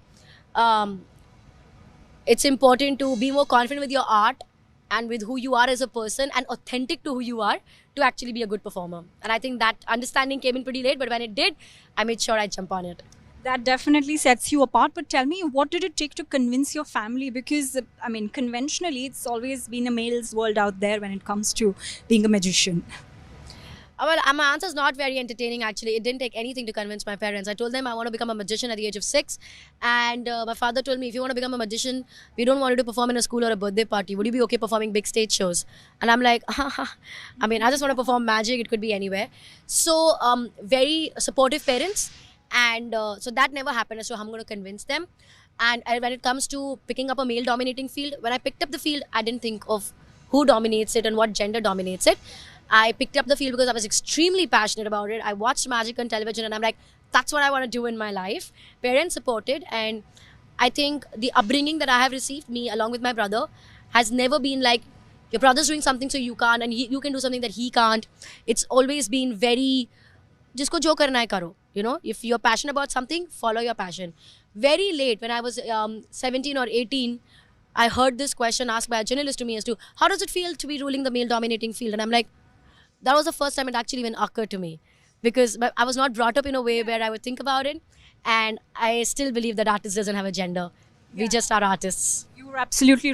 it's important to be more confident with your art and with who you are as a person and authentic to who you are to actually be a good performer. And I think that understanding came in pretty late, but when it did, I made sure I jump on it. That definitely sets you apart. But tell me, what did it take to convince your family? Because, conventionally, it's always been a male's world out there when it comes to being a magician. Well, my answer is not very entertaining, actually. It didn't take anything to convince my parents. I told them I want to become a magician at the age of 6. And my father told me, if you want to become a magician, we don't want you to perform in a school or a birthday party. Would you be okay performing big stage shows? And I'm like, I just want to perform magic. It could be anywhere. So, very supportive parents. And so that never happened. So I'm going to convince them. And when it comes to picking up a male-dominating field, when I picked up the field, I didn't think of who dominates it and what gender dominates it. I picked up the field because I was extremely passionate about it. I watched magic on television and I'm like, that's what I want to do in my life. Parents supported, and I think the upbringing that I have received, me along with my brother, has never been like, your brother's doing something so you can't, and you can do something that he can't. It's always been very, jisko jo karna hai karo. If you're passionate about something, follow your passion. Very late, when I was 17 or 18, I heard this question asked by a journalist to me as to, how does it feel to be ruling the male-dominating field? And I'm like, that was the first time it actually even occurred to me, because I was not brought up in a way where I would think about it. And I still believe that artist doesn't have a gender. We just are artists. You were absolutely